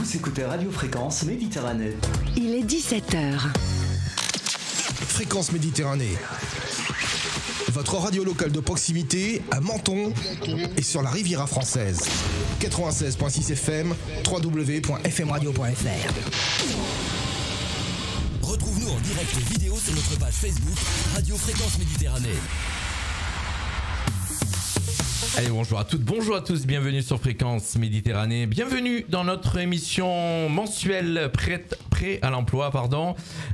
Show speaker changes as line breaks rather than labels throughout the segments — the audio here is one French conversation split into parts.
Vous écoutez Radio Fréquence Méditerranée.
Il est 17h.
Fréquence Méditerranée. Votre radio locale de proximité à Menton et sur la Riviera française. 96.6 FM, www.fmradio.fr.
Retrouve-nous en direct vidéo sur notre page Facebook Radio Fréquence Méditerranée.
Allez, bonjour à toutes, bonjour à tous, bienvenue sur Fréquence Méditerranée, bienvenue dans notre émission mensuelle prêt à l'emploi,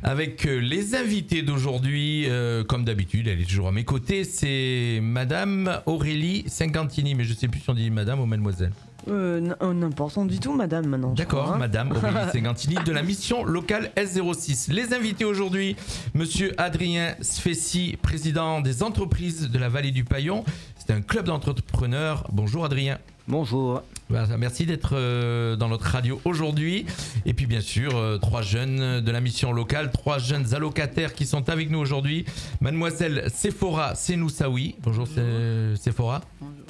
avec les invités d'aujourd'hui, comme d'habitude, elle est toujours à mes côtés, c'est Madame Aurélie Cinquantini, mais je ne sais plus si on dit Madame ou Mademoiselle.
N'importe du tout, Madame, maintenant.
D'accord, Madame Aurélie Cinquantini de la mission locale S06. Les invités aujourd'hui, Monsieur Adrien Sfessi, président des entreprises de la Vallée du Paillon. C'est un club d'entrepreneurs. Bonjour Adrien.
Bonjour.
Merci d'être dans notre radio aujourd'hui. Et puis bien sûr, 3 jeunes de la mission locale, 3 jeunes allocataires qui sont avec nous aujourd'hui. Mademoiselle Sephora Senoussaoui. Bonjour Sephora.
Bonjour.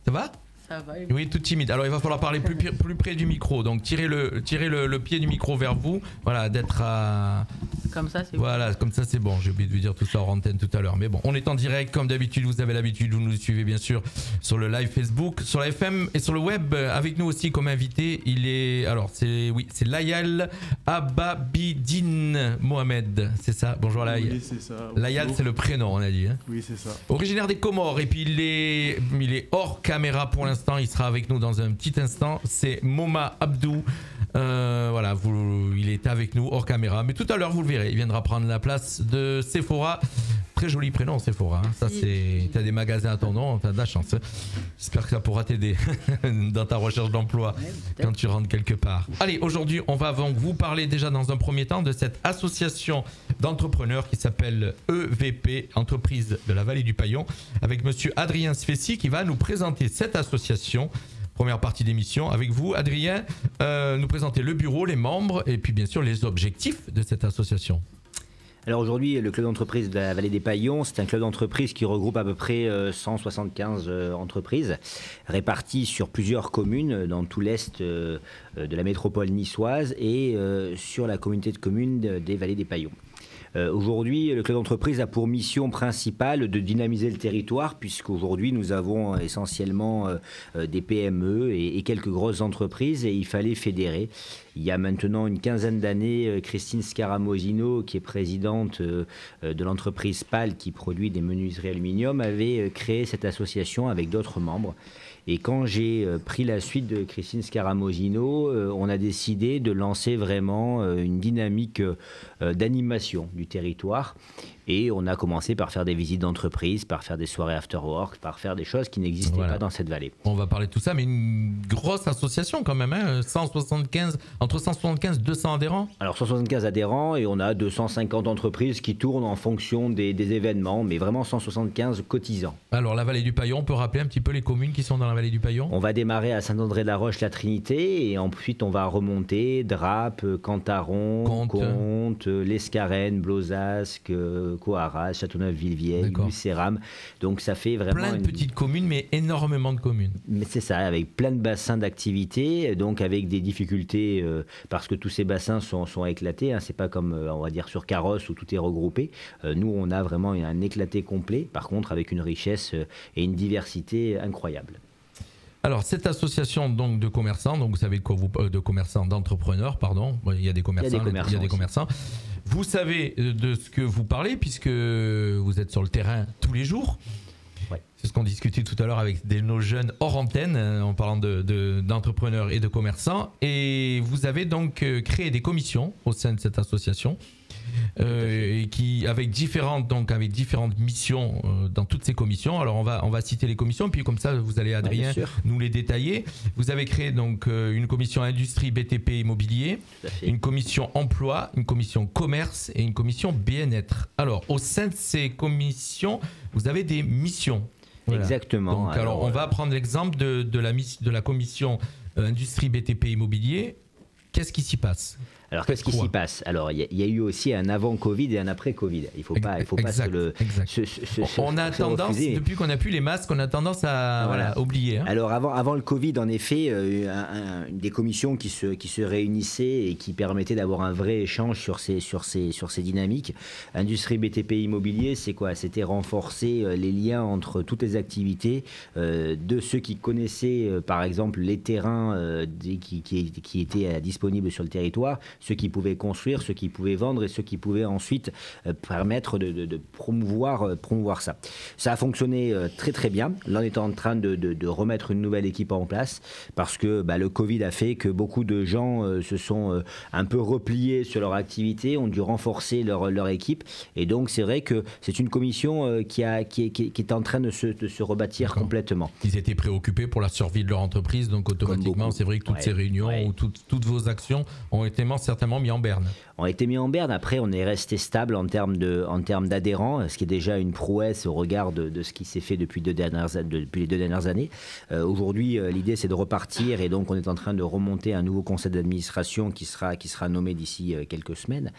Ça va ?
Ça va.
Oui, tout timide. Alors il va falloir parler plus près du micro. Donc tirez le pied du micro vers vous. Voilà, d'être à...
Comme ça, c'est bon.
Voilà, comme ça c'est bon. J'ai oublié de vous dire tout ça en antenne tout à l'heure. Mais bon, on est en direct comme d'habitude. Vous avez l'habitude, vous nous suivez bien sûr sur le live Facebook, sur la FM et sur le web. Avec nous aussi comme invité, c'est Layal Ababidine Mohamed. C'est ça. Bonjour Layal.
Oui, c'est ça.
Layal, c'est le prénom, on a dit. Hein.
Oui, c'est ça.
Originaire des Comores et puis il est hors caméra pour l'instant. Il sera avec nous dans un petit instant. C'est Moma Abdou. Il est avec nous hors caméra. Mais tout à l'heure, vous le verrez, il viendra prendre la place de Sephora. Très joli prénom, Sephora. Hein. Ça, t'as des magasins à ton nom, t'as de la chance. J'espère que ça pourra t'aider dans ta recherche d'emploi quand tu rentres quelque part. Allez, aujourd'hui, on va donc vous parler déjà dans un premier temps de cette association d'entrepreneurs qui s'appelle EVP, Entreprise de la Vallée du Paillon, avec monsieur Adrien Sfessi qui va nous présenter cette association. Première partie d'émission avec vous, Adrien, nous présenter le bureau, les membres et puis bien sûr les objectifs de cette association.
Alors aujourd'hui, le club d'entreprise de la Vallée des Paillons, c'est un club d'entreprise qui regroupe à peu près 175 entreprises réparties sur plusieurs communes dans tout l'est de la métropole niçoise et sur la communauté de communes des Vallées des Paillons. Aujourd'hui, le club d'entreprise a pour mission principale de dynamiser le territoire, puisqu'aujourd'hui nous avons essentiellement des PME et quelques grosses entreprises et il fallait fédérer. Il y a maintenant une quinzaine d'années, Christine Scaramosino, qui est présidente de l'entreprise PAL qui produit des menuiseries aluminium, avait créé cette association avec d'autres membres. Et quand j'ai pris la suite de Christine Scaramosino, on a décidé de lancer vraiment une dynamique d'animation du territoire. Et on a commencé par faire des visites d'entreprise, par faire des soirées after work, par faire des choses qui n'existaient pas dans cette vallée.
On va parler de tout ça, mais une grosse association quand même, hein, entre 175 et 200 adhérents.
Alors 175 adhérents et on a 250 entreprises qui tournent en fonction des événements, mais vraiment 175 cotisants.
Alors la Vallée du Paillon, on peut rappeler un petit peu les communes qui sont dans la Vallée du Paillon?
On va démarrer à Saint-André-de-la-Roche, la Trinité, et ensuite on va remonter Drape, Cantaron, Comte, l'Escarène, Blozasque, Coarras, Châteauneuf-Villevieille, Lucéram. Donc ça fait vraiment
plein de petites communes, mais énormément de communes.
Mais c'est ça, avec plein de bassins d'activité, donc avec des difficultés parce que tous ces bassins sont éclatés. Hein. C'est pas comme on va dire sur Carrosse où tout est regroupé. Nous, on a vraiment un éclaté complet. Par contre, avec une richesse et une diversité incroyable.
Alors cette association donc de commerçants, donc vous savez de quoi de commerçants, d'entrepreneurs, pardon. Il y a des commerçants, il y a des commerçants. Vous savez de ce que vous parlez puisque vous êtes sur le terrain tous les jours. Ouais. C'est ce qu'on discutait tout à l'heure avec nos jeunes hors antenne en parlant d'entrepreneurs et de commerçants. Et vous avez donc créé des commissions au sein de cette association. Et qui avec différentes missions dans toutes ces commissions. Alors on va citer les commissions puis comme ça vous allez Adrien nous les détailler. Vous avez créé donc une commission industrie BTP immobilier, une commission emploi, une commission commerce et une commission bien-être. Alors au sein de ces commissions, vous avez des missions. Voilà.
Exactement.
Donc, alors on va prendre l'exemple de la commission industrie BTP immobilier. qu'est-ce qui s'y passe ?
Alors, qu'est-ce qui s'y passe ? Alors, il y a eu aussi un avant-Covid et un après-Covid. Il ne faut pas
on a tendance, depuis qu'on n'a plus les masques, on a tendance à oublier. Hein.
Alors, avant le Covid, en effet, des commissions qui se réunissaient et qui permettaient d'avoir un vrai échange sur ces dynamiques. Industrie, BTP, immobilier, c'est quoi ? C'était renforcer les liens entre toutes les activités de ceux qui connaissaient, par exemple, les terrains qui étaient disponibles sur le territoire, ceux qui pouvaient construire, ceux qui pouvaient vendre et ceux qui pouvaient ensuite permettre de promouvoir ça. Ça a fonctionné très très bien. Là, on est en train de remettre une nouvelle équipe en place parce que le Covid a fait que beaucoup de gens se sont un peu repliés sur leur activité, ont dû renforcer leur équipe. Et donc, c'est vrai que c'est une commission qui est en train de se rebâtir complètement.
Ils étaient préoccupés pour la survie de leur entreprise, donc automatiquement, c'est vrai que toutes ces réunions ou toutes vos actions ont été certainement mis en berne.
On a été mis en berne. Après, on est resté stable en termes d'adhérents, ce qui est déjà une prouesse au regard de ce qui s'est fait depuis les 2 dernières années. Aujourd'hui, l'idée, c'est de repartir et donc on est en train de remonter un nouveau conseil d'administration qui sera nommé d'ici quelques semaines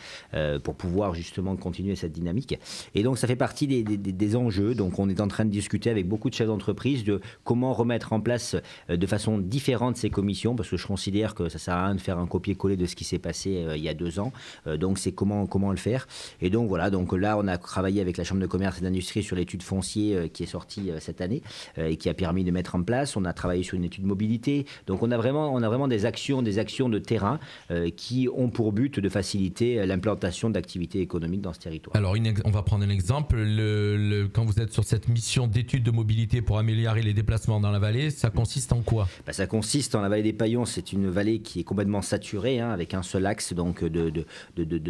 pour pouvoir justement continuer cette dynamique. Et donc, ça fait partie des enjeux. Donc, on est en train de discuter avec beaucoup de chefs d'entreprise de comment remettre en place de façon différente ces commissions, parce que je considère que ça ne sert à rien de faire un copier-coller de ce qui s'est passé il y a 2 ans. Donc, c'est comment le faire. Et donc, voilà. Donc, là, on a travaillé avec la Chambre de commerce et d'industrie sur l'étude foncier qui est sortie cette année et qui a permis de mettre en place. On a travaillé sur une étude mobilité. Donc, on a vraiment des actions de terrain qui ont pour but de faciliter l'implantation d'activités économiques dans ce territoire.
Alors, on va prendre un exemple. Quand vous êtes sur cette mission d'étude de mobilité pour améliorer les déplacements dans la vallée, ça consiste en quoi ?
Ça consiste en la vallée des Paillons. C'est une vallée qui est complètement saturée, avec un seul axe donc de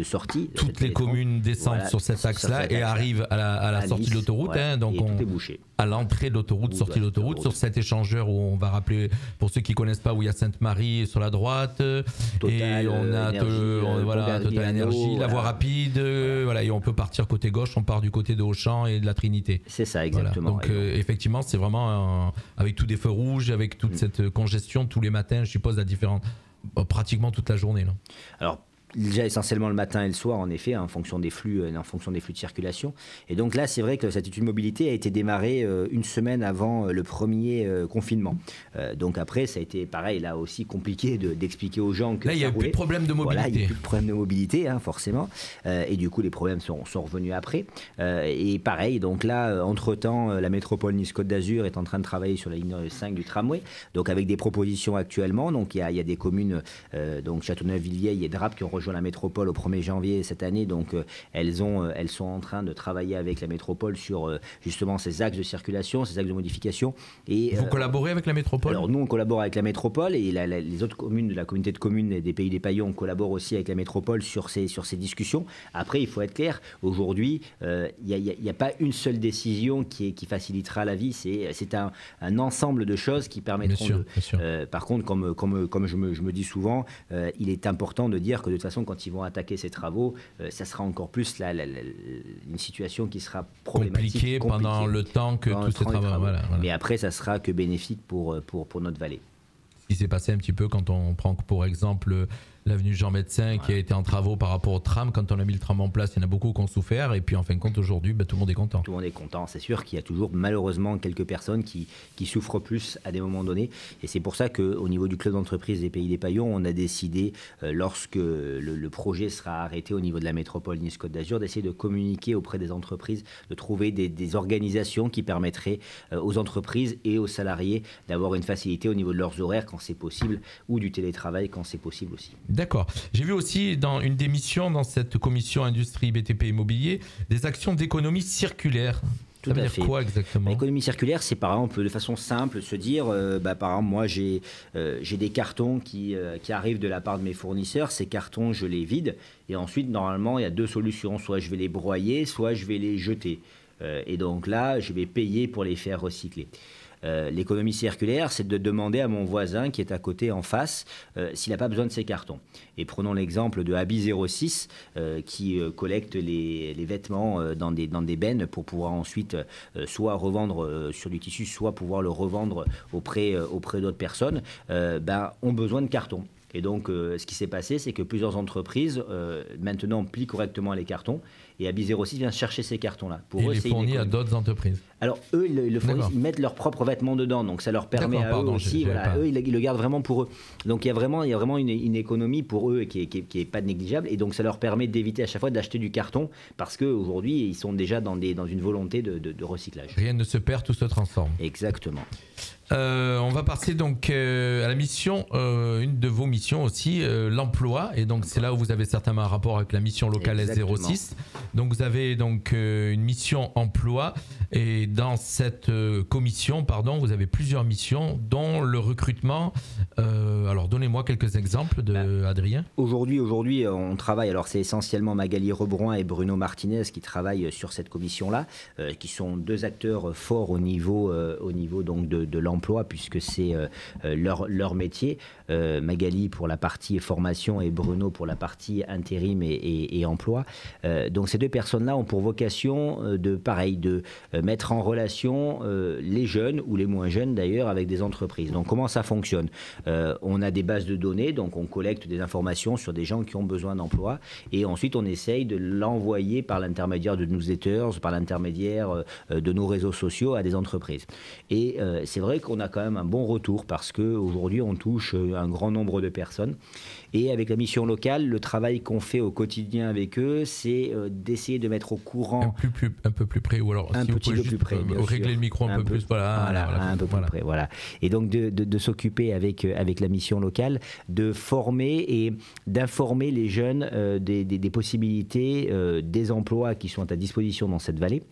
sortie.
Toutes les communes descendent sur cet axe-là et arrivent à la sortie de l'autoroute. Donc
tout est bouché.
À l'entrée de l'autoroute, sortie de l'autoroute, sur cet échangeur où on va rappeler, pour ceux qui ne connaissent pas, où il y a Sainte-Marie sur la droite,
Total,
et on a Total Énergie, la voie rapide, et on peut partir côté gauche, on part du côté de Auchan et de la Trinité.
C'est ça, exactement.
Donc effectivement, c'est vraiment avec tous des feux rouges, avec toute cette congestion tous les matins, je suppose, pratiquement toute la journée. Là.
Alors, déjà essentiellement le matin et le soir, en effet, en fonction des flux de circulation. Et donc là, c'est vrai que cette étude mobilité a été démarrée une semaine avant le premier confinement. Donc après, ça a été pareil, là aussi compliqué d'expliquer aux gens que
là, il n'y a plus de problème de mobilité.
Il n'y a plus de problème de mobilité, forcément. Et du coup, les problèmes sont revenus après. Et pareil, donc là, entre-temps, la métropole Nice-Côte d'Azur est en train de travailler sur la ligne 5 du tramway, donc avec des propositions actuellement. Donc il y a des communes, donc Châteauneuf-Villevieille et Draps, qui ont rejoint la métropole au 1er janvier cette année, donc elles sont en train de travailler avec la métropole sur justement ces axes de circulation, ces axes de modification. Et
vous collaborez avec la métropole ?
Alors nous, on collabore avec la métropole et les autres communes de la communauté de communes des Pays des Paillons collaborent aussi avec la métropole sur ces discussions. Après, il faut être clair, aujourd'hui, il n'y a pas une seule décision qui facilitera la vie, c'est un ensemble de choses qui permettront
bien sûr.
Par contre, comme je me dis souvent, il est important de dire que de toute façon, quand ils vont attaquer ces travaux, ça sera encore plus une situation qui sera problématique.
Compliquée pendant le temps que tous ces travaux. Voilà.
Mais après, ça sera que bénéfique pour notre vallée.
Ce qui s'est passé un petit peu quand on prend pour exemple l'avenue Jean Médecin qui a été en travaux par rapport au tram. Quand on a mis le tram en place, il y en a beaucoup qui ont souffert. Et puis en fin de compte, aujourd'hui, tout le monde est content.
Tout le monde est content. C'est sûr qu'il y a toujours malheureusement quelques personnes qui souffrent plus à des moments donnés. Et c'est pour ça qu'au niveau du club d'entreprise des Pays des Paillons, on a décidé, lorsque le projet sera arrêté au niveau de la métropole Nice-Côte d'Azur, d'essayer de communiquer auprès des entreprises, de trouver des organisations qui permettraient aux entreprises et aux salariés d'avoir une facilité au niveau de leurs horaires quand c'est possible, ou du télétravail quand c'est possible aussi.
D'accord. J'ai vu aussi dans une des missions dans cette commission industrie BTP immobilier des actions d'économie circulaire.
Tout à fait.
Quoi exactement ?
L'économie circulaire, c'est par exemple de façon simple se dire, par exemple, moi j'ai des cartons qui arrivent de la part de mes fournisseurs. Ces cartons, je les vide et ensuite normalement il y a 2 solutions. Soit je vais les broyer, soit je vais les jeter. Et donc là, je vais payer pour les faire recycler. L'économie circulaire, c'est de demander à mon voisin qui est à côté, en face, s'il n'a pas besoin de ces cartons. Et prenons l'exemple de Habi 06 qui collecte les vêtements dans des bennes pour pouvoir ensuite soit revendre sur du tissu, soit pouvoir le revendre auprès d'autres personnes, ont besoin de cartons. Et donc, ce qui s'est passé, c'est que plusieurs entreprises, maintenant, plient correctement les cartons. Et Habits 06 vient chercher ces cartons-là.
Pour eux, les fournit à d'autres entreprises.
Alors, eux, ils le fournissent, ils mettent leurs propres vêtements dedans. Donc, ça leur permet à eux aussi. Voilà, eux, ils le gardent vraiment pour eux. Donc, il y a vraiment une économie pour eux qui est pas négligeable. Et donc, ça leur permet d'éviter à chaque fois d'acheter du carton parce qu'aujourd'hui, ils sont déjà dans une volonté de recyclage.
Rien ne se perd, tout se transforme.
Exactement.
On va passer donc à la mission, une de vos missions aussi, l'emploi. Et donc c'est là où vous avez certainement un rapport avec la mission locale S06. Donc vous avez donc une mission emploi. Et dans cette commission, vous avez plusieurs missions, dont le recrutement. Alors donnez-moi quelques exemples Adrien.
Aujourd'hui, on travaille. Alors c'est essentiellement Magali Rebrouin et Bruno Martinez qui travaillent sur cette commission-là, qui sont deux acteurs forts au niveau donc de l'emploi, puisque c'est leur métier. Magali pour la partie formation et Bruno pour la partie intérim et emploi. Donc ces deux personnes-là ont pour vocation de mettre en relation les jeunes ou les moins jeunes d'ailleurs avec des entreprises. Donc comment ça fonctionne ? On a des bases de données, donc on collecte des informations sur des gens qui ont besoin d'emploi et ensuite on essaye de l'envoyer par l'intermédiaire de newsletters, par l'intermédiaire de nos réseaux sociaux à des entreprises. Et c'est vrai qu'on a quand même un bon retour parce qu'aujourd'hui on touche un grand nombre de personnes. Et avec la mission locale, le travail qu'on fait au quotidien avec eux, c'est d'essayer de mettre au courant...
Un peu plus près, ou alors
un petit peu plus près,
régler le micro un peu plus,
un peu plus près, voilà. Et donc de s'occuper avec la mission locale, de former et d'informer les jeunes des possibilités, des emplois qui sont à disposition dans cette vallée.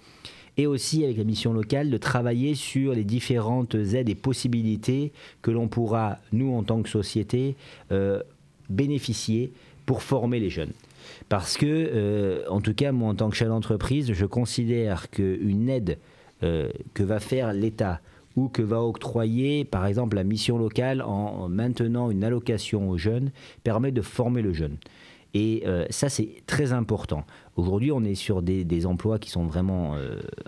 Et aussi avec la mission locale de travailler sur les différentes aides et possibilités que l'on pourra, nous en tant que société, bénéficier pour former les jeunes. Parce que, en tout cas, moi en tant que chef d'entreprise, je considère qu'une aide que va faire l'État ou que va octroyer, par exemple, la mission locale en maintenant une allocation aux jeunes, permet de former le jeune. Et ça, c'est très important. Aujourd'hui, on est sur des emplois qui sont vraiment,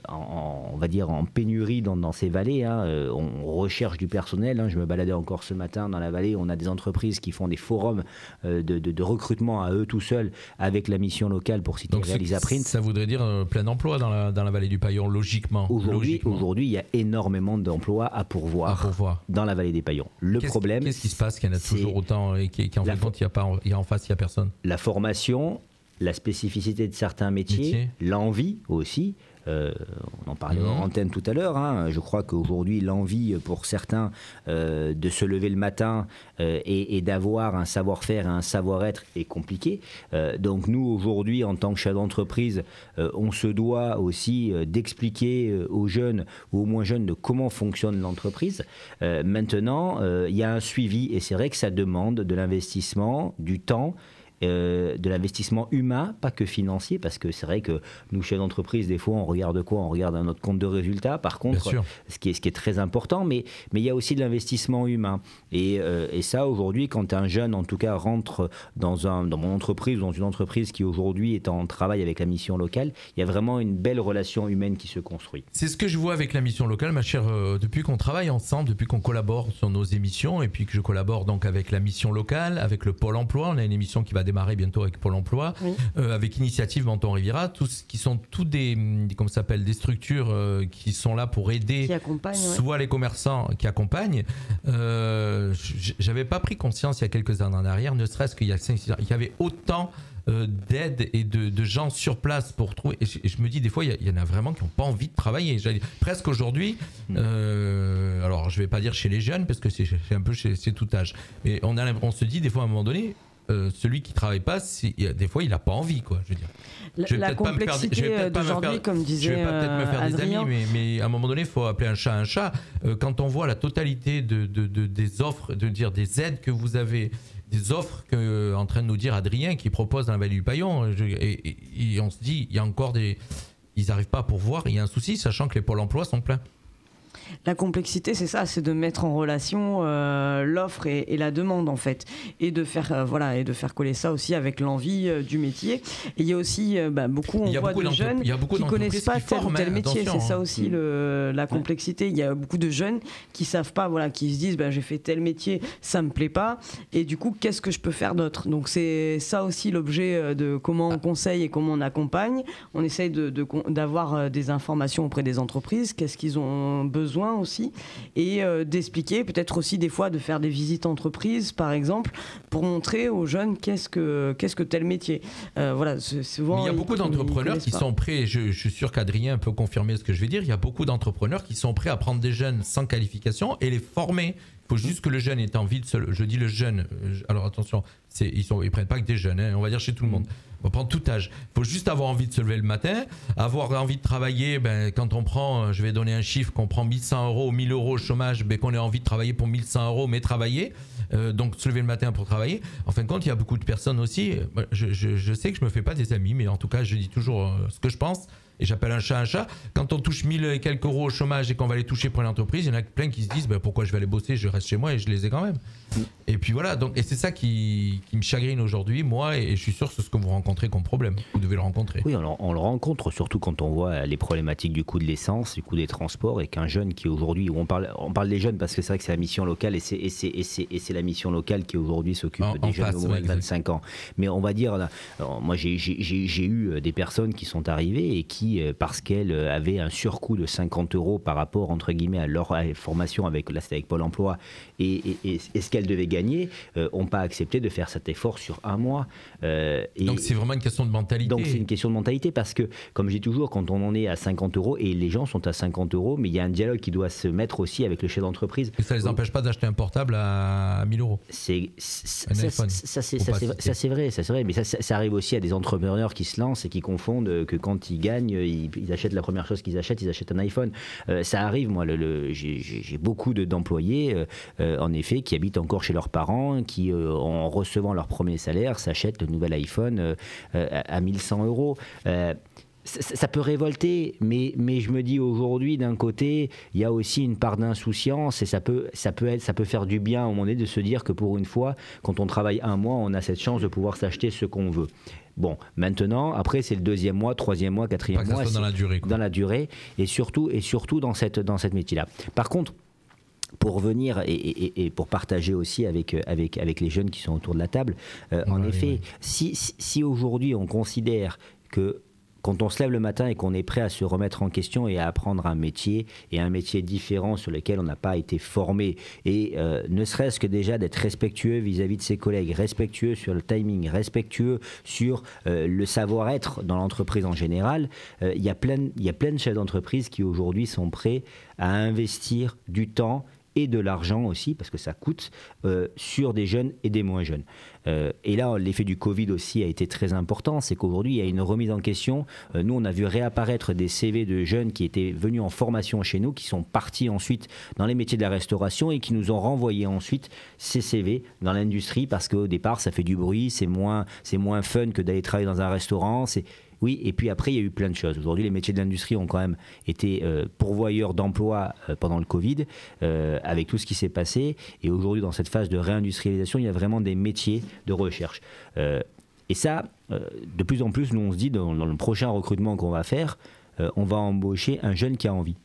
on va dire, en pénurie dans ces vallées. On recherche du personnel. Je me baladais encore ce matin dans la vallée. On a des entreprises qui font des forums de recrutement à eux tout seuls avec la mission locale pour citer Realisaprint.
Ça voudrait dire plein emploi dans la vallée du Paillon, logiquement.
Aujourd'hui, il y a énormément d'emplois à pourvoir dans la vallée des Paillons.
Qu'est-ce qui se passe qu'il y en a toujours autant et qu'en fin de compte, il y a en face, il n'y a personne?
La formation, la spécificité de certains métiers. L'envie aussi. On en parlait en antenne tout à l'heure. Je crois qu'aujourd'hui, l'envie pour certains de se lever le matin et d'avoir un savoir-faire et un savoir-être est compliqué. Donc nous, aujourd'hui, en tant que chef d'entreprise, on se doit aussi d'expliquer aux jeunes ou aux moins jeunes de comment fonctionne l'entreprise. Maintenant, il y a un suivi et c'est vrai que ça demande de l'investissement, du temps, de l'investissement humain, pas que financier, parce que c'est vrai que nous, chefs d'entreprise, des fois, on regarde quoi ? On regarde notre compte de résultat, par contre, ce qui est très important, mais il y a aussi de l'investissement humain. Et ça, aujourd'hui, quand un jeune, en tout cas, rentre dans mon entreprise ou dans une entreprise qui, aujourd'hui, est en travail avec la mission locale, il y a vraiment une belle relation humaine qui se construit.
C'est ce que je vois avec la mission locale, ma chère, depuis qu'on travaille ensemble, depuis qu'on collabore sur nos émissions, et puis que je collabore donc avec la mission locale, avec le Pôle emploi. On a une émission qui va démarrer bientôt avec Pôle emploi, avec Initiative Menton Riviera, qui sont tous des structures qui sont là pour aider soit les commerçants qui accompagnent. J'avais pas pris conscience il y a quelques années en arrière, ne serait-ce qu'il y y avait autant d'aide et de gens sur place pour trouver. Et je me dis, des fois, il y en a vraiment qui n'ont pas envie de travailler. Presque aujourd'hui, alors je vais pas dire chez les jeunes, parce que c'est un peu chez tout âge, mais on se dit des fois à un moment donné, celui qui travaille pas, des fois il a pas envie, quoi. Je veux dire.
La complexité d'aujourd'hui, comme disait Adrien.
Je vais pas peut-être me faire des amis, mais à un moment donné, il faut appeler un chat un chat. Quand on voit la totalité des offres, des aides que vous avez, des offres que en train de nous dire Adrien qui propose dans la vallée du Paillon, et on se dit, il y a encore ils n'arrivent pas à pourvoir. Il y a un souci, sachant que les pôles emploi sont pleins.
La complexité, c'est ça, c'est de mettre en relation l'offre et la demande en fait, et de faire coller ça aussi avec l'envie du métier. Et il y a aussi beaucoup de jeunes qui connaissent pas tel ou tel métier. C'est ça aussi la complexité. Il y a beaucoup de jeunes qui savent pas, qui se disent j'ai fait tel métier, ça me plaît pas, et du coup qu'est-ce que je peux faire d'autre. Donc c'est ça aussi l'objet de comment on conseille et comment on accompagne. On essaye d'avoir des informations auprès des entreprises, qu'est-ce qu'ils ont besoin aussi, et d'expliquer, peut-être aussi des fois de faire des visites entreprises par exemple, pour montrer aux jeunes qu'est-ce que tel métier. Souvent,
il y a beaucoup d'entrepreneurs qui sont prêts, je suis sûr qu'Adrien peut confirmer ce que je vais dire, il y a beaucoup d'entrepreneurs qui sont prêts à prendre des jeunes sans qualification et les former. Il faut juste que le jeune ait envie de je dis le jeune, alors attention, ils prennent pas que des jeunes, on va dire chez tout le monde. On va prendre tout âge. Il faut juste avoir envie de se lever le matin, avoir envie de travailler. Quand on prend, je vais donner un chiffre, qu'on prend 1100 €, 1000 € au chômage, qu'on ait envie de travailler pour 1100 €, mais travailler. Donc se lever le matin pour travailler. En fin de compte, il y a beaucoup de personnes aussi. Je sais que je me fais pas des amis, mais en tout cas, je dis toujours ce que je pense. Et j'appelle un chat un chat. Quand on touche 1000 et quelques euros au chômage et qu'on va les toucher pour l'entreprise, il y en a plein qui se disent pourquoi je vais aller bosser, je reste chez moi et je les ai quand même. Et puis voilà, et c'est ça qui me chagrine aujourd'hui, moi, et je suis sûr que c'est ce que vous rencontrez comme problème. Vous devez le rencontrer.
Oui, on le rencontre, surtout quand on voit les problématiques du coût de l'essence, du coût des transports, et qu'un jeune qui aujourd'hui, on parle des jeunes parce que c'est vrai que c'est la mission locale, et c'est la mission locale qui aujourd'hui s'occupe des jeunes au moins de 25 ans. Mais on va dire, moi j'ai eu des personnes qui sont arrivées et qui, parce qu'elles avaient un surcoût de 50 € par rapport, entre guillemets, à leur formation avec Pôle emploi et ce qu'elles devaient gagner, n'ont pas accepté de faire cet effort sur un mois.
Donc c'est vraiment une question de mentalité.
Donc c'est une question de mentalité parce que, comme je dis toujours, quand on en est à 50 € et les gens sont à 50 €, mais il y a un dialogue qui doit se mettre aussi avec le chef d'entreprise.
Et ça ne les empêche pas d'acheter un portable à 1000 €.
Ça c'est vrai, mais ça arrive aussi à des entrepreneurs qui se lancent et qui confondent que quand ils gagnent, ils achètent la première chose qu'ils achètent, ils achètent un iPhone. Ça arrive, moi, j'ai beaucoup d'employés, en effet, qui habitent encore chez leurs parents, qui, en recevant leur premier salaire, s'achètent le nouvel iPhone à 1100 €. Ça peut révolter, mais je me dis aujourd'hui, d'un côté, il y a aussi une part d'insouciance et ça peut faire du bien à un moment donné de se dire que pour une fois, quand on travaille un mois, on a cette chance de pouvoir s'acheter ce qu'on veut. Bon, maintenant, après, c'est le 2e mois, 3e mois, 4e mois.
Dans la durée.
Dans la durée, et surtout dans cette métier-là. Par contre, pour venir et pour partager aussi avec les jeunes qui sont autour de la table, en effet, si aujourd'hui on considère que quand on se lève le matin et qu'on est prêt à se remettre en question et à apprendre un métier différent sur lequel on n'a pas été formé, et ne serait-ce que déjà d'être respectueux vis-à-vis de ses collègues, respectueux sur le timing, respectueux sur le savoir-être dans l'entreprise en général, il y a plein de chefs d'entreprise qui aujourd'hui sont prêts à investir du temps et de l'argent aussi, parce que ça coûte, sur des jeunes et des moins jeunes. Et là, l'effet du Covid aussi a été très important, c'est qu'aujourd'hui, il y a une remise en question. Nous, on a vu réapparaître des CV de jeunes qui étaient venus en formation chez nous, qui sont partis ensuite dans les métiers de la restauration et qui nous ont renvoyé ensuite ces CV dans l'industrie, parce qu'au départ, ça fait du bruit, c'est moins fun que d'aller travailler dans un restaurant, Oui, et puis après, il y a eu plein de choses. Aujourd'hui, les métiers de l'industrie ont quand même été pourvoyeurs d'emplois pendant le Covid, avec tout ce qui s'est passé. Et aujourd'hui, dans cette phase de réindustrialisation, il y a vraiment des métiers de recherche. Et ça, de plus en plus, nous, on se dit, dans le prochain recrutement qu'on va faire, on va embaucher un jeune qui a envie.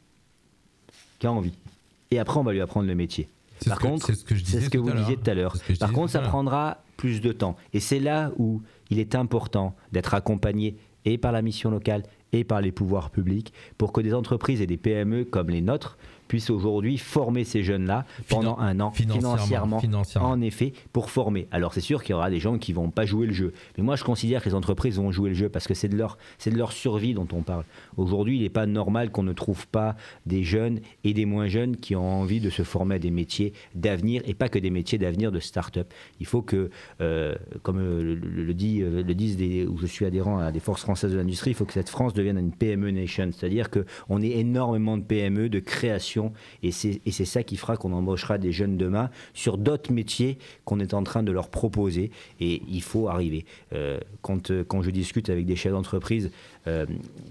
Et après, on va lui apprendre le métier. C'est ce que vous disiez tout à l'heure. Par contre, ça prendra plus de temps. Et c'est là où il est important d'être accompagné et par la mission locale et par les pouvoirs publics pour que des entreprises et des PME comme les nôtres puissent aujourd'hui former ces jeunes-là pendant un an, financièrement, en effet, pour former. Alors c'est sûr qu'il y aura des gens qui ne vont pas jouer le jeu. Mais moi je considère que les entreprises vont jouer le jeu parce que c'est de leur survie dont on parle. Aujourd'hui, il n'est pas normal qu'on ne trouve pas des jeunes et des moins jeunes qui ont envie de se former à des métiers d'avenir et pas que des métiers d'avenir de start-up. Il faut que, comme le disent où je suis adhérent à des forces françaises de l'industrie, il faut que cette France devienne une PME nation. C'est-à-dire qu'on ait énormément de PME, de création formation, et c'est ça qui fera qu'on embauchera des jeunes demain sur d'autres métiers qu'on est en train de leur proposer, et il faut arriver. Quand je discute avec des chefs d'entreprise,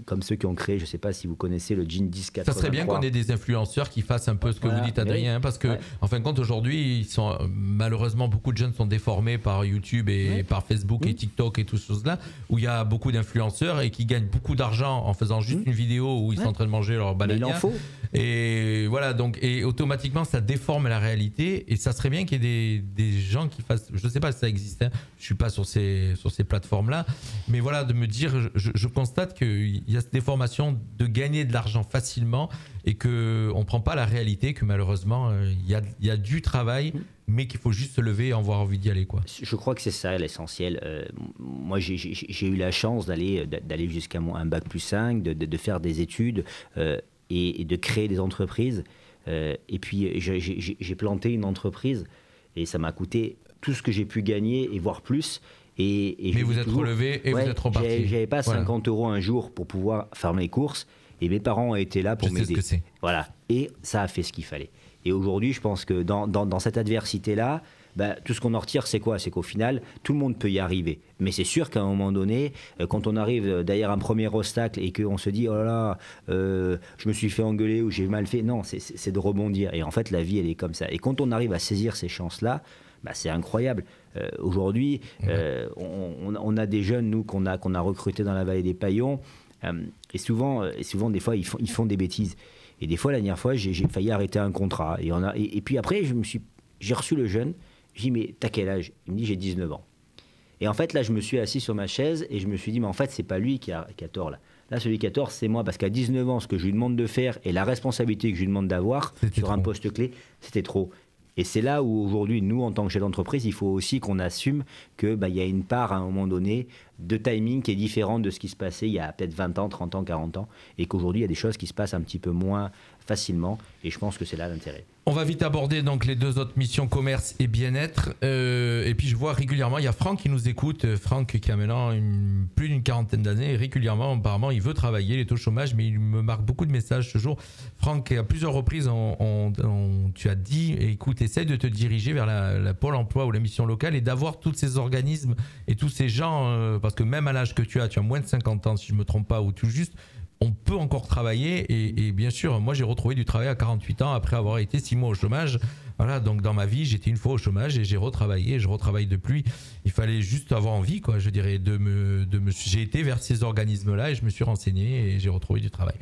comme ceux qui ont créé, je ne sais pas si vous connaissez le Jean 1083.
Ça serait bien qu'on ait des influenceurs qui fassent un peu ce que vous dites, Adrien, parce que, en fin de compte, aujourd'hui, malheureusement, beaucoup de jeunes sont déformés par YouTube et par Facebook et TikTok et toutes ces choses-là, où il y a beaucoup d'influenceurs et qui gagnent beaucoup d'argent en faisant juste une vidéo où ils sont en train de manger leur banania.
Il en faut.
Et voilà, donc, et automatiquement, ça déforme la réalité. Et ça serait bien qu'il y ait des gens qui fassent, je ne sais pas si ça existe, hein, je ne suis pas sur ces plateformes-là, mais voilà, de me dire, je constate qu'il y a cette déformation de gagner de l'argent facilement et qu'on ne prend pas la réalité, que malheureusement, il y a du travail, mais qu'il faut juste se lever et avoir envie d'y aller, quoi.
Je crois que c'est ça l'essentiel. Moi, j'ai eu la chance d'aller jusqu'à un bac+5, de faire des études et de créer des entreprises. Et puis, j'ai planté une entreprise et ça m'a coûté tout ce que j'ai pu gagner et voire plus.
Mais vous êtes relevé et vous êtes reparti.
J'avais pas 50 € un jour pour pouvoir faire mes courses et mes parents ont été là pour m'aider.
Je sais ce que c'est.
Voilà. Et ça a fait ce qu'il fallait. Et aujourd'hui, je pense que dans cette adversité-là, tout ce qu'on en retire, c'est quoi ? C'est qu'au final, tout le monde peut y arriver. Mais c'est sûr qu'à un moment donné, quand on arrive derrière un premier obstacle et qu'on se dit « Oh là là, je me suis fait engueuler ou j'ai mal fait », non, c'est de rebondir. Et en fait, la vie, elle est comme ça. Et quand on arrive à saisir ces chances-là, c'est incroyable. Aujourd'hui, on a des jeunes, nous, qu'on a recrutés dans la vallée des Paillons. Et souvent, des fois, ils font des bêtises. Et des fois, la dernière fois, j'ai failli arrêter un contrat. Et puis après, j'ai reçu le jeune. Je dis, mais t'as quel âge ? Il me dit, j'ai 19 ans. Et en fait, là, je me suis assis sur ma chaise et je me suis dit, mais en fait, c'est pas lui qui a tort là. Là, celui qui a tort, c'est moi. Parce qu'à 19 ans, ce que je lui demande de faire et la responsabilité que je lui demande d'avoir sur un poste clé, c'était trop. Et c'est là où aujourd'hui, nous, en tant que chef d'entreprise, il faut aussi qu'on assume qu'il y a une part, à un moment donné, de timing qui est différente de ce qui se passait il y a peut-être 20 ans, 30 ans, 40 ans. Et qu'aujourd'hui, il y a des choses qui se passent un petit peu moins facilement. Et je pense que c'est là l'intérêt.
On va vite aborder donc les deux autres missions, commerce et bien-être. Et puis je vois régulièrement, il y a Franck qui nous écoute. Franck qui a maintenant plus d'une quarantaine d'années. Et régulièrement, apparemment, il veut travailler, il est au chômage, mais il me marque beaucoup de messages ce jour. Franck, à plusieurs reprises, tu as dit, écoute, essaye de te diriger vers la Pôle emploi ou la mission locale et d'avoir tous ces organismes et tous ces gens, parce que même à l'âge que tu as moins de 50 ans, si je ne me trompe pas, ou tout juste, on peut encore travailler et bien sûr, moi j'ai retrouvé du travail à 48 ans après avoir été 6 mois au chômage. Voilà, donc dans ma vie, j'étais une fois au chômage et j'ai retravaillé, je retravaille depuis. Il fallait juste avoir envie, quoi, je dirais, j'ai été vers ces organismes-là et je me suis renseigné et j'ai retrouvé du travail.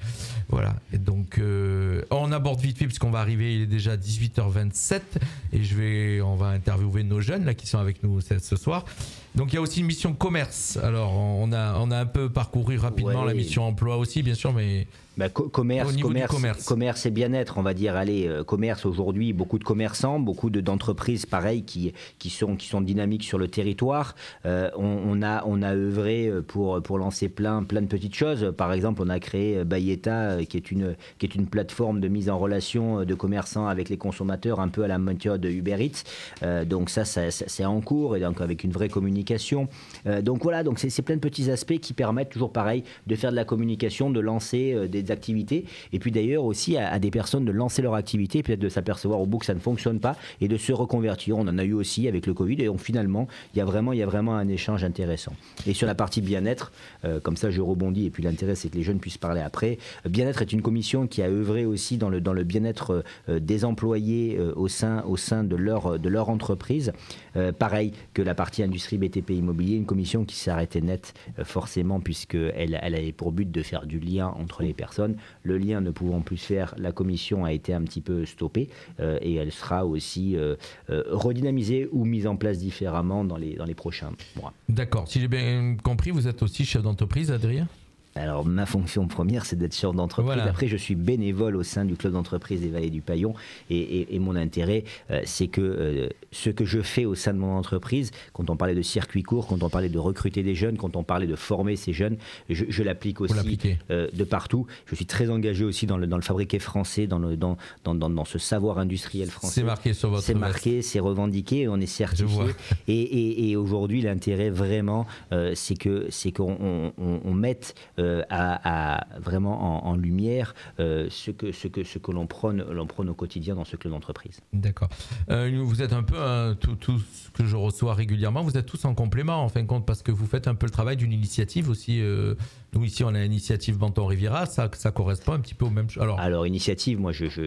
Voilà, et donc on aborde vite fait puisqu'on va arriver, il est déjà 18h27 et on va interviewer nos jeunes là qui sont avec nous ce soir. Donc il y a aussi une mission commerce. Alors on a un peu parcouru rapidement la mission emploi aussi, bien sûr, mais
commerce et bien-être, on va dire. Allez, commerce aujourd'hui, beaucoup de commerçants, beaucoup d'entreprises pareilles qui sont dynamiques sur le territoire. On a œuvré pour lancer plein de petites choses. Par exemple, on a créé Bayeta, qui est une plateforme de mise en relation de commerçants avec les consommateurs, un peu à la méthode de Uber Eats. Donc ça c'est en cours et donc avec une vraie communication. Donc voilà, donc c'est plein de petits aspects qui permettent toujours pareil de faire de la communication, de lancer des activités et puis d'ailleurs aussi à des personnes de lancer leur activité, peut-être de s'apercevoir au bout que ça ne fonctionne pas et de se reconvertir. On en a eu aussi avec le Covid et donc finalement il y a vraiment un échange intéressant. Et sur la partie bien-être, comme ça je rebondis et puis l'intérêt c'est que les jeunes puissent parler après. Bien-être est une commission qui a œuvré aussi dans le bien-être des employés au sein de leur entreprise. Pareil que la partie industrie BTP immobilier, une commission qui s'est arrêtée net forcément puisqu'elle avait pour but de faire du lien entre les personnes. Le lien ne pouvant plus se faire, la commission a été un petit peu stoppée et elle sera aussi redynamisée ou mise en place différemment dans les prochains mois.
D'accord. Si j'ai bien compris, vous êtes aussi chef d'entreprise, Adrien ?
Alors, ma fonction première, c'est d'être chef d'entreprise. Voilà. Après, je suis bénévole au sein du club d'entreprise des Vallées du Paillon. Et mon intérêt, c'est que ce que je fais au sein de mon entreprise, quand on parlait de circuit court, quand on parlait de recruter des jeunes, quand on parlait de former ces jeunes, je l'applique aussi de partout. Je suis très engagé aussi dans le fabriqué français, dans ce savoir industriel français.
C'est marqué sur votre
C'est marqué, c'est revendiqué, on est certifié. Et aujourd'hui, l'intérêt vraiment, c'est qu'on mette à vraiment en lumière ce que l'on prône au quotidien dans ce club d'entreprise.
D'accord. Vous êtes un peu, tout ce que je reçois régulièrement, vous êtes tous en complément en fin de compte, parce que vous faites un peu le travail d'une initiative aussi. Nous ici on a l'initiative Menton Riviera, ça correspond un petit peu au même. Alors initiative,
moi j'adore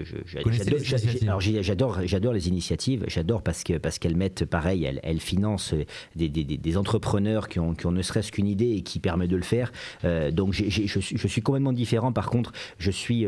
les initiatives, j'adore parce qu'elles mettent, pareil, elles financent des entrepreneurs qui ont ne serait-ce qu'une idée et qui permet de le faire. Donc je suis complètement différent. Par contre, je suis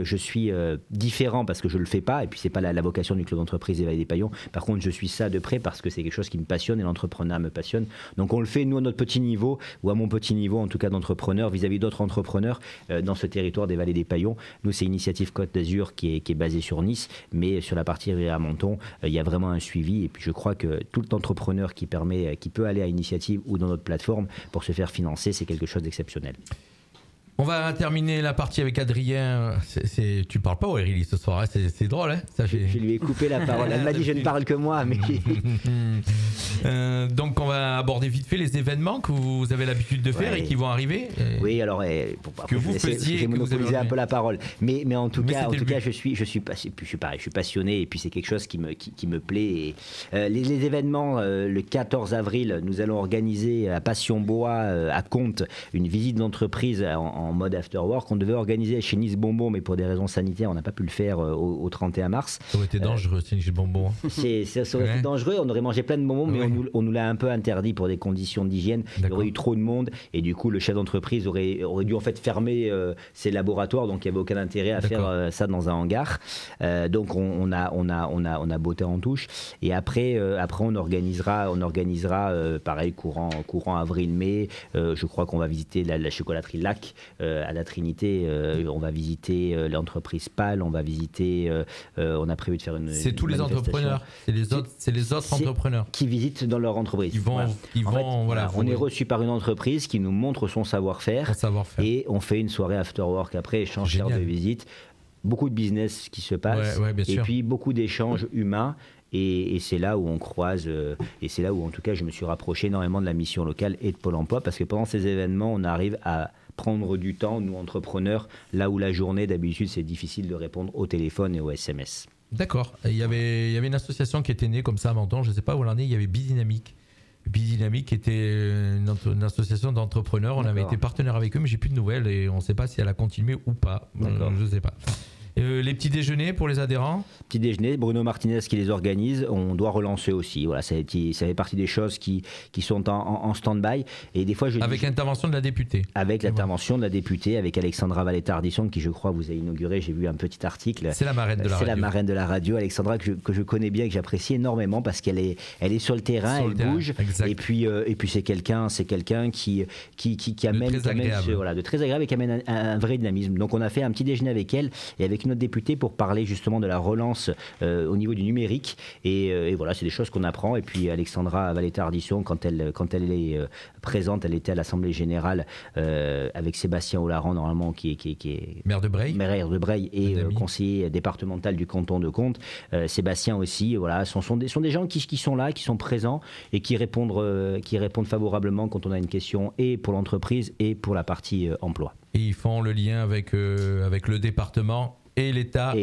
différent parce que je le fais pas, et puis c'est pas la vocation du club d'entreprise des Vallées des Paillons. Par contre, je suis ça de près parce que c'est quelque chose qui me passionne et l'entrepreneuriat me passionne. Donc on le fait nous à notre petit niveau, ou à mon petit niveau en tout cas d'entrepreneur vis-à-vis d'autres entrepreneurs dans ce territoire des Vallées des Paillons. Nous, c'est Initiative Côte d'Azur qui est basée sur Nice, mais sur la partie Riviera Menton, il y a vraiment un suivi, et puis je crois que tout entrepreneur qui peut aller à Initiative ou dans notre plateforme pour se faire financer, c'est quelque chose d'exceptionnel.
On va terminer la partie avec Adrien. Tu parles pas, Aurélie, ce soir, hein, c'est drôle. Hein,
je lui ai coupé la parole. Elle m'a dit je ne parle que moi. Mais...
donc on va aborder vite fait les événements que vous avez l'habitude de faire et qui vont arriver.
Oui, alors
que vous faisiez,
j'ai monopolisé un peu la parole. Mais en tout cas, je suis passionné, et puis c'est quelque chose qui me plaît. Et, les événements, le 14 avril, nous allons organiser à Passion-Bois, à Comte, une visite d'entreprise en mode after work. On devait organiser chez Nice Bonbon, mais pour des raisons sanitaires, on n'a pas pu le faire au 31 mars.
Ça aurait été dangereux, Nice Bonbon.
Ça aurait été dangereux, on aurait mangé plein de bonbons, mais on nous l'a un peu interdit pour des conditions d'hygiène. Il y aurait eu trop de monde, et du coup, le chef d'entreprise aurait dû en fait fermer ses laboratoires, donc il n'y avait aucun intérêt à faire ça dans un hangar. Donc on a botté en touche. Et après on organisera pareil, courant avril-mai. Je crois qu'on va visiter la chocolaterie Lac à la Trinité. On va visiter l'entreprise PAL, on va visiter, on a prévu de faire une.
C'est tous les entrepreneurs, c'est les autres entrepreneurs
qui visitent dans leur entreprise. On est reçu par une entreprise qui nous montre son savoir-faire, et on fait une soirée after work après, échange de visite. Beaucoup de business qui se passe, et puis beaucoup d'échanges humains. Et c'est là où on croise, et c'est là où en tout cas je me suis rapproché énormément de la mission locale et de Pôle emploi, parce que pendant ces événements on arrive à prendre du temps, nous entrepreneurs, là où la journée d'habitude c'est difficile de répondre au téléphone et aux SMS.
D'accord. Il y avait une association qui était née comme ça à Menton, je ne sais pas où elle en est, il y avait Bidynamique. Bidynamique était une association d'entrepreneurs, on avait été partenaire avec eux, mais j'ai plus de nouvelles et on ne sait pas si elle a continué ou pas. Je ne sais pas. Les petits déjeuners pour les adhérents ?
Petits déjeuners, Bruno Martinez qui les organise, on doit relancer aussi. Voilà, ça fait partie des choses qui sont en stand-by. Et des fois,
avec l'intervention de la députée.
Avec l'intervention de la députée, avec Alexandra Vallet-Ardisson, qui je crois vous a inauguré, j'ai vu un petit article.
C'est la marraine de la radio.
C'est la marraine de la radio, Alexandra, que je connais bien, que j'apprécie énormément, parce qu'elle est sur le terrain, elle bouge. Exact. Et puis c'est quelqu'un qui amène de très agréable et qui amène un vrai dynamisme. Donc on a fait un petit déjeuner avec elle et avec notre députée pour parler justement de la relance au niveau du numérique, et voilà, c'est des choses qu'on apprend. Et puis Alexandra Vallet-Ardisson, quand elle est présente, elle était à l'Assemblée Générale avec Sébastien Olaran, normalement qui est
maire de
Breil et conseiller départemental du canton de Comte. Sébastien aussi, voilà, sont des gens qui sont là, qui sont présents et qui répondent favorablement quand on a une question, et pour l'entreprise et pour la partie emploi.
Et ils font le lien avec le département et l'État.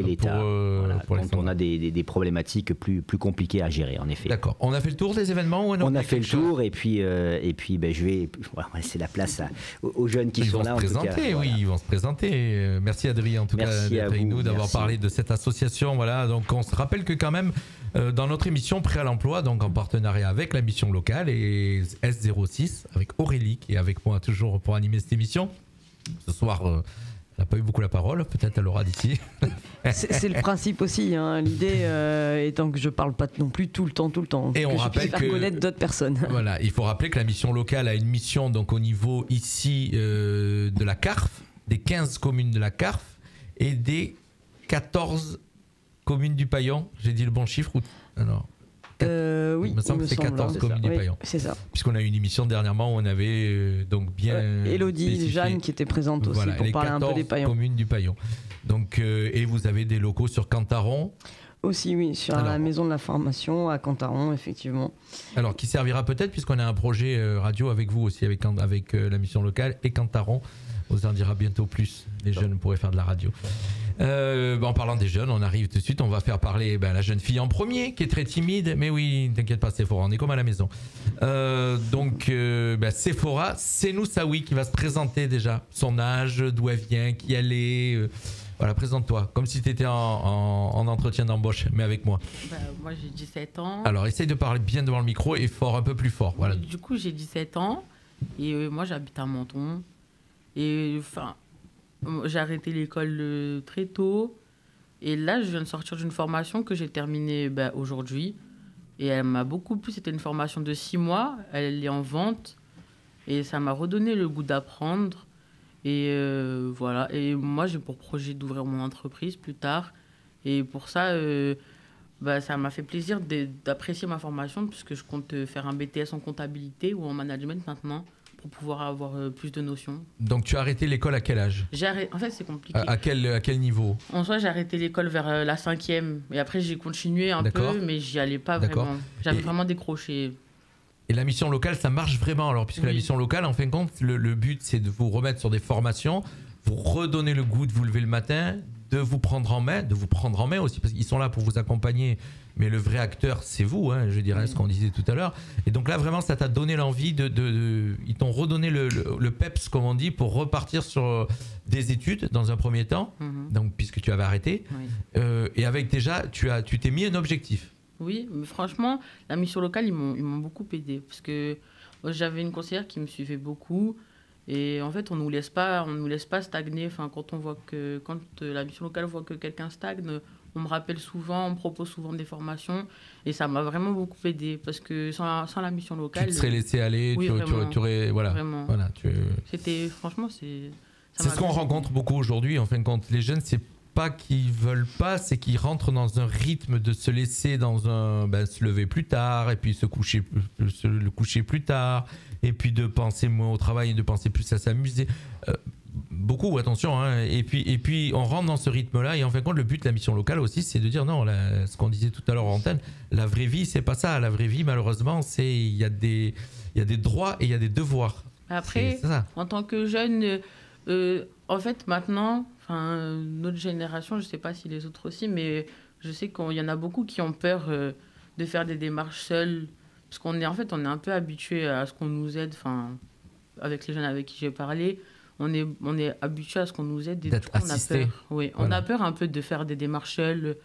Pour quand on a des problématiques plus compliquées à gérer, en effet.
D'accord. On a fait le tour des événements ou
on a fait le tour, et puis je vais laisser la place aux jeunes qui sont là.
Ils vont se présenter. Merci Adrien, en tout cas, d'être avec nous, d'avoir parlé de cette association. Voilà, donc on se rappelle que quand même, dans notre émission Prêt à l'emploi, donc en partenariat avec la mission locale et S06, avec Aurélie qui est avec moi toujours pour animer cette émission. Ce soir, elle n'a pas eu beaucoup la parole, peut-être elle aura d'ici.
C'est le principe aussi, hein. L'idée étant que je ne parle pas non plus tout le temps.
Et on rappelle
faire connaître d'autres personnes.
Voilà, il faut rappeler que la mission locale a une mission donc au niveau ici de la CARF, des 15 communes de la CARF et des 14 communes du Paillon. J'ai dit le bon chiffre ou... Alors,
oui,
il me semble que c'est 14 communes du Paillon.
C'est ça.
Puisqu'on a eu une émission dernièrement où on avait donc bien
Élodie, Jeanne qui était présente aussi pour parler un peu des Paillons.
Communes du Paillon. Donc, et vous avez des locaux sur Cantaron.
Aussi, oui, sur la maison de la formation à Cantaron, effectivement.
Alors, qui servira peut-être, puisqu'on a un projet radio avec vous aussi, avec la mission locale et Cantaron. On vous en dira bientôt plus. Les jeunes pourraient faire de la radio. En parlant des jeunes, on arrive tout de suite. On va faire parler la jeune fille en premier, qui est très timide. Mais oui, t'inquiète pas, Sephora, on est comme à la maison. Sephora, c'est nous, Saoui, qui va se présenter déjà. Son âge, d'où elle vient, qui elle est. Voilà, présente-toi, comme si tu étais en entretien d'embauche, mais avec moi.
Moi, j'ai 17 ans.
Alors, essaye de parler bien devant le micro et fort, un peu plus fort. Voilà.
Du coup, j'ai 17 ans et moi, j'habite à Menton. Et j'ai arrêté l'école très tôt. Et là, je viens de sortir d'une formation que j'ai terminée aujourd'hui. Et elle m'a beaucoup plu. C'était une formation de 6 mois. Elle est en vente. Et ça m'a redonné le goût d'apprendre. Et voilà. Et moi, j'ai pour projet d'ouvrir mon entreprise plus tard. Et pour ça, ça m'a fait plaisir d'apprécier ma formation puisque je compte faire un BTS en comptabilité ou en management maintenant pour pouvoir avoir plus de notions.
Donc, tu as arrêté l'école à quel âge ?
En fait, c'est compliqué.
À quel niveau ?
En soi, j'ai arrêté l'école vers la 5e. Et après, j'ai continué un peu, mais j'y allais pas vraiment. J'avais vraiment décroché.
Et la mission locale, ça marche vraiment alors, puisque la mission locale, en fin de compte, le but, c'est de vous remettre sur des formations, vous redonner le goût de vous lever le matin, de vous prendre en main aussi, parce qu'ils sont là pour vous accompagner, mais le vrai acteur, c'est vous, je dirais, ce qu'on disait tout à l'heure. Et donc là, vraiment, ça t'a donné l'envie ils t'ont redonné le peps, comme on dit, pour repartir sur des études dans un premier temps, donc, puisque tu avais arrêté. Oui. Et avec déjà, tu t'es mis un objectif.
Oui, mais franchement, la mission locale, ils m'ont beaucoup aidé. Parce que j'avais une conseillère qui me suivait beaucoup. Et en fait, on nous laisse pas stagner. Enfin, quand la mission locale voit que quelqu'un stagne, on me rappelle souvent, on me propose souvent des formations. Et ça m'a vraiment beaucoup aidé. Parce que sans la mission locale...
Tu te serais laissé aller,
oui,
tu aurais... Voilà.
Vraiment.
Voilà,
C'était... Franchement, c'est
ce qu'on rencontre beaucoup aujourd'hui, en fin de compte. Les jeunes, c'est pas qu'ils veulent pas, c'est qu'ils rentrent dans un rythme de se laisser se lever plus tard et puis se coucher plus tard et puis de penser moins au travail et de penser plus à s'amuser. Beaucoup, attention, et puis on rentre dans ce rythme-là et en fin de compte, le but de la mission locale aussi, c'est de dire non, ce qu'on disait tout à l'heure en antenne, la vraie vie, c'est pas ça. La vraie vie, malheureusement, il y a des droits et il y a des devoirs.
Après, c'est ça. En tant que jeune, en fait, maintenant, notre génération, je ne sais pas si les autres aussi, mais je sais qu'il y en a beaucoup qui ont peur de faire des démarches seuls, parce qu'on est un peu habitué à ce qu'on nous aide. Avec les jeunes avec qui j'ai parlé, on est habitué à ce qu'on nous aide. Et
d'être assisté.
On a peur. Oui, on a peur un peu de faire des démarches seuls.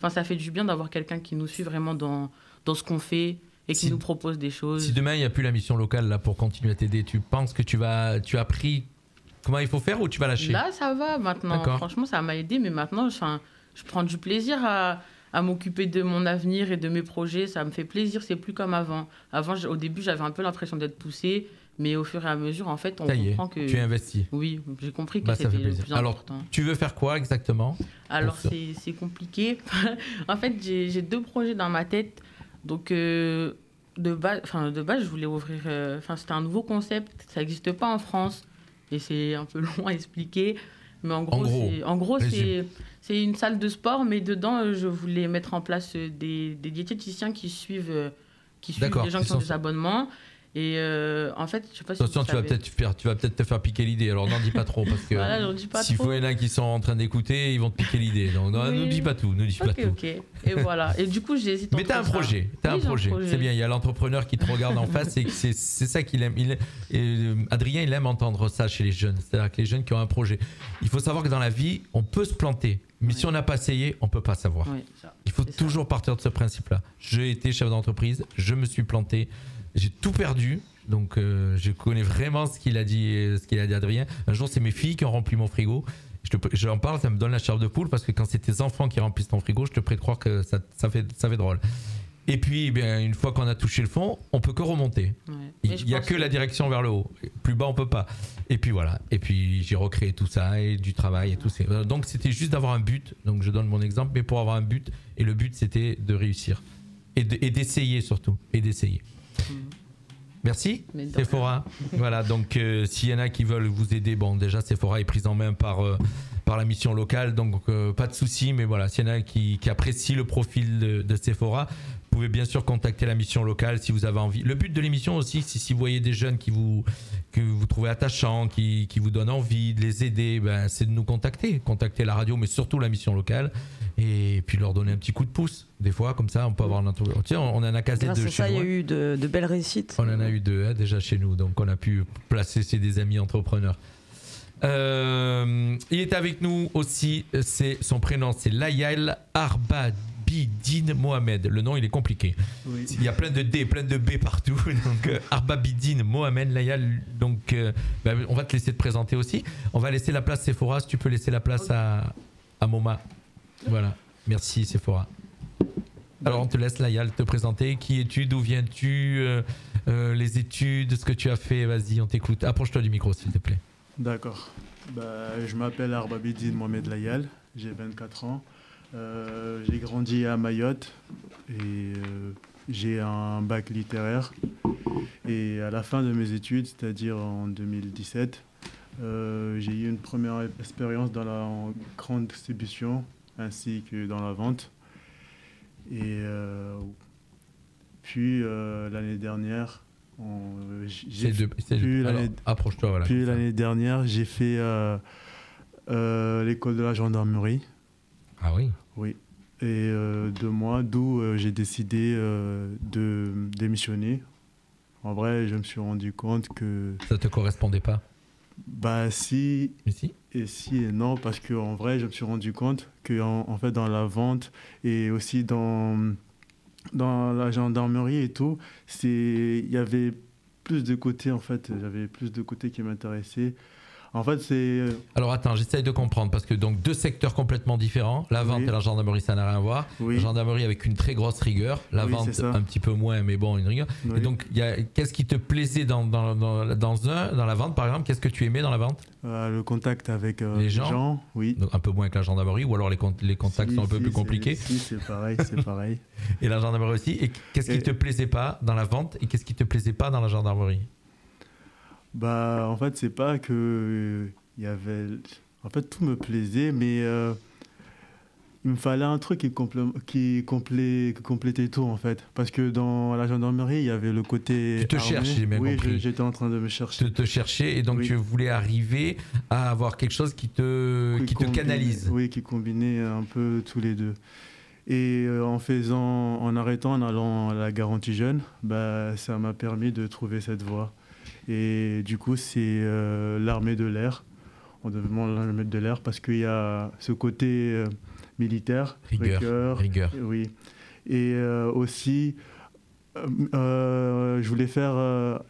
Ça fait du bien d'avoir quelqu'un qui nous suit vraiment dans ce qu'on fait et qui nous propose des choses.
Si demain il n'y a plus la mission locale là pour continuer à t'aider, tu penses que tu as appris comment il faut faire ou tu vas lâcher ?
Là, ça va maintenant. D'accord. Franchement, ça m'a aidé, mais maintenant, je prends du plaisir à m'occuper de mon avenir et de mes projets. Ça me fait plaisir, c'est plus comme avant. Avant, au début, j'avais un peu l'impression d'être poussée, mais au fur et à mesure, en fait, on comprend que...
Tu investis.
Oui, j'ai compris que c'était le plus important.
Alors, tu veux faire quoi exactement ?
Alors, c'est compliqué. En fait, j'ai 2 projets dans ma tête. Donc, de base, je voulais ouvrir... c'était un nouveau concept. Ça n'existe pas en France. Et c'est un peu long à expliquer. Mais en gros, c'est une salle de sport, mais dedans, je voulais mettre en place des diététiciens qui suivent les gens qui ont des abonnements. Et en fait, je sais pas si
attention, tu vas peut-être te faire piquer l'idée. Alors n'en dis pas trop parce que s'il faut y en a qui sont en train d'écouter, ils vont te piquer l'idée. Donc ne dis pas tout,
Ok. Et voilà. Et du coup, j'hésite.
Mais t'as un projet. C'est bien. Il y a l'entrepreneur qui te regarde en face et c'est ça qu'il aime. Adrien, il aime entendre ça chez les jeunes. C'est-à-dire que les jeunes qui ont un projet. Il faut savoir que dans la vie, on peut se planter. Mais si on n'a pas essayé, on ne peut pas savoir. Il faut toujours partir de ce principe-là. J'ai été chef d'entreprise, je me suis planté. J'ai tout perdu, donc je connais vraiment ce qu'il a dit Adrien. Un jour, c'est mes filles qui ont rempli mon frigo. J'en parle, ça me donne la chair de poule parce que quand c'est tes enfants qui remplissent ton frigo, je te prie de croire que ça fait drôle. Et puis, une fois qu'on a touché le fond, on peut que remonter. Ouais. Il n'y a que la direction vers le haut. Plus bas, on peut pas. Et puis voilà. Et puis j'ai recréé tout ça et du travail et tout ça. Donc c'était juste d'avoir un but. Donc je donne mon exemple, mais pour avoir un but. Et le but, c'était de réussir et d'essayer surtout et d'essayer. Merci Sephora. Voilà, donc s'il y en a qui veulent vous aider, déjà Sephora est prise en main par par la mission locale, donc pas de souci. Mais voilà, s'il y en a qui apprécient le profil de Sephora, vous pouvez bien sûr contacter la mission locale si vous avez envie. Le but de l'émission aussi, c'est si vous voyez des jeunes que vous trouvez attachants, qui vous donnent envie de les aider, c'est de nous contacter la radio, mais surtout la mission locale, et puis leur donner un petit coup de pouce. Des fois, comme ça, on peut avoir notre... Tiens, on en a casé 2 chez nous.
Grâce à ça, il y a eu de belles réussites.
On en a eu 2 déjà chez nous, donc on a pu placer chez des amis entrepreneurs. Il est avec nous aussi, son prénom c'est Layal Arbabidine Mohamed. Le nom il est compliqué. Oui. Il y a plein de D, plein de B partout. Donc Arbabidine Mohamed Layal. Donc on va te laisser te présenter aussi. On va laisser la place Sephora. Si tu peux laisser la place à Moma. Voilà. Merci Sephora. Alors on te laisse Layal te présenter. Qui es-tu? D'où viens-tu? Les études, ce que tu as fait. Vas-y, on t'écoute. Approche-toi du micro s'il te plaît.
D'accord. Je m'appelle Arbabidine Mohamed Layal, j'ai 24 ans. J'ai grandi à Mayotte et j'ai un bac littéraire. Et à la fin de mes études, c'est-à-dire en 2017, j'ai eu une première expérience dans la grande distribution ainsi que dans la vente. Et puis l'année dernière,
approche-toi, voilà.
Puis l'année dernière, j'ai fait l'école de la gendarmerie.
Ah oui.
Oui. Et 2 mois, d'où j'ai décidé de démissionner. En vrai, je me suis rendu compte que
ça te correspondait pas.
Si.
Mais si.
Et si et non, parce que en vrai, je me suis rendu compte que en fait dans la vente et aussi dans la gendarmerie et tout, il y avait plus de côtés en fait. J'avais plus de côtés qui m'intéressaient. En fait, c'est...
Alors attends, j'essaye de comprendre parce que donc 2 secteurs complètement différents. La vente et la gendarmerie, ça n'a rien à voir. Oui. La gendarmerie avec une très grosse rigueur. La vente un petit peu moins, mais bon, une rigueur. Oui. Et donc, qu'est-ce qui te plaisait dans la vente par exemple? Qu'est-ce que tu aimais dans la vente?
Le contact avec les gens. Oui.
Donc, un peu moins que la gendarmerie, ou alors les contacts sont un peu plus compliqués.
C'est pareil, c'est pareil.
Et la gendarmerie aussi. Et qu'est-ce qui te plaisait pas dans la vente et qu'est-ce qui te plaisait pas dans la gendarmerie?
En fait, c'est pas que il y avait... En fait, tout me plaisait, mais il me fallait un truc qui complétait tout, en fait. Parce que dans la gendarmerie, il y avait le côté...
Tu te cherches, j'ai bien compris.
Oui, j'étais en train de me chercher.
Te chercher, et donc tu voulais arriver à avoir quelque chose qui te canalise.
Oui, qui combinait un peu tous les deux. Et en arrêtant, en allant à la garantie jeune, ça m'a permis de trouver cette voie. Et du coup, c'est l'armée de l'air. On demande l'armée de l'air parce qu'il y a ce côté militaire, rigueur. Oui. Et aussi, je voulais faire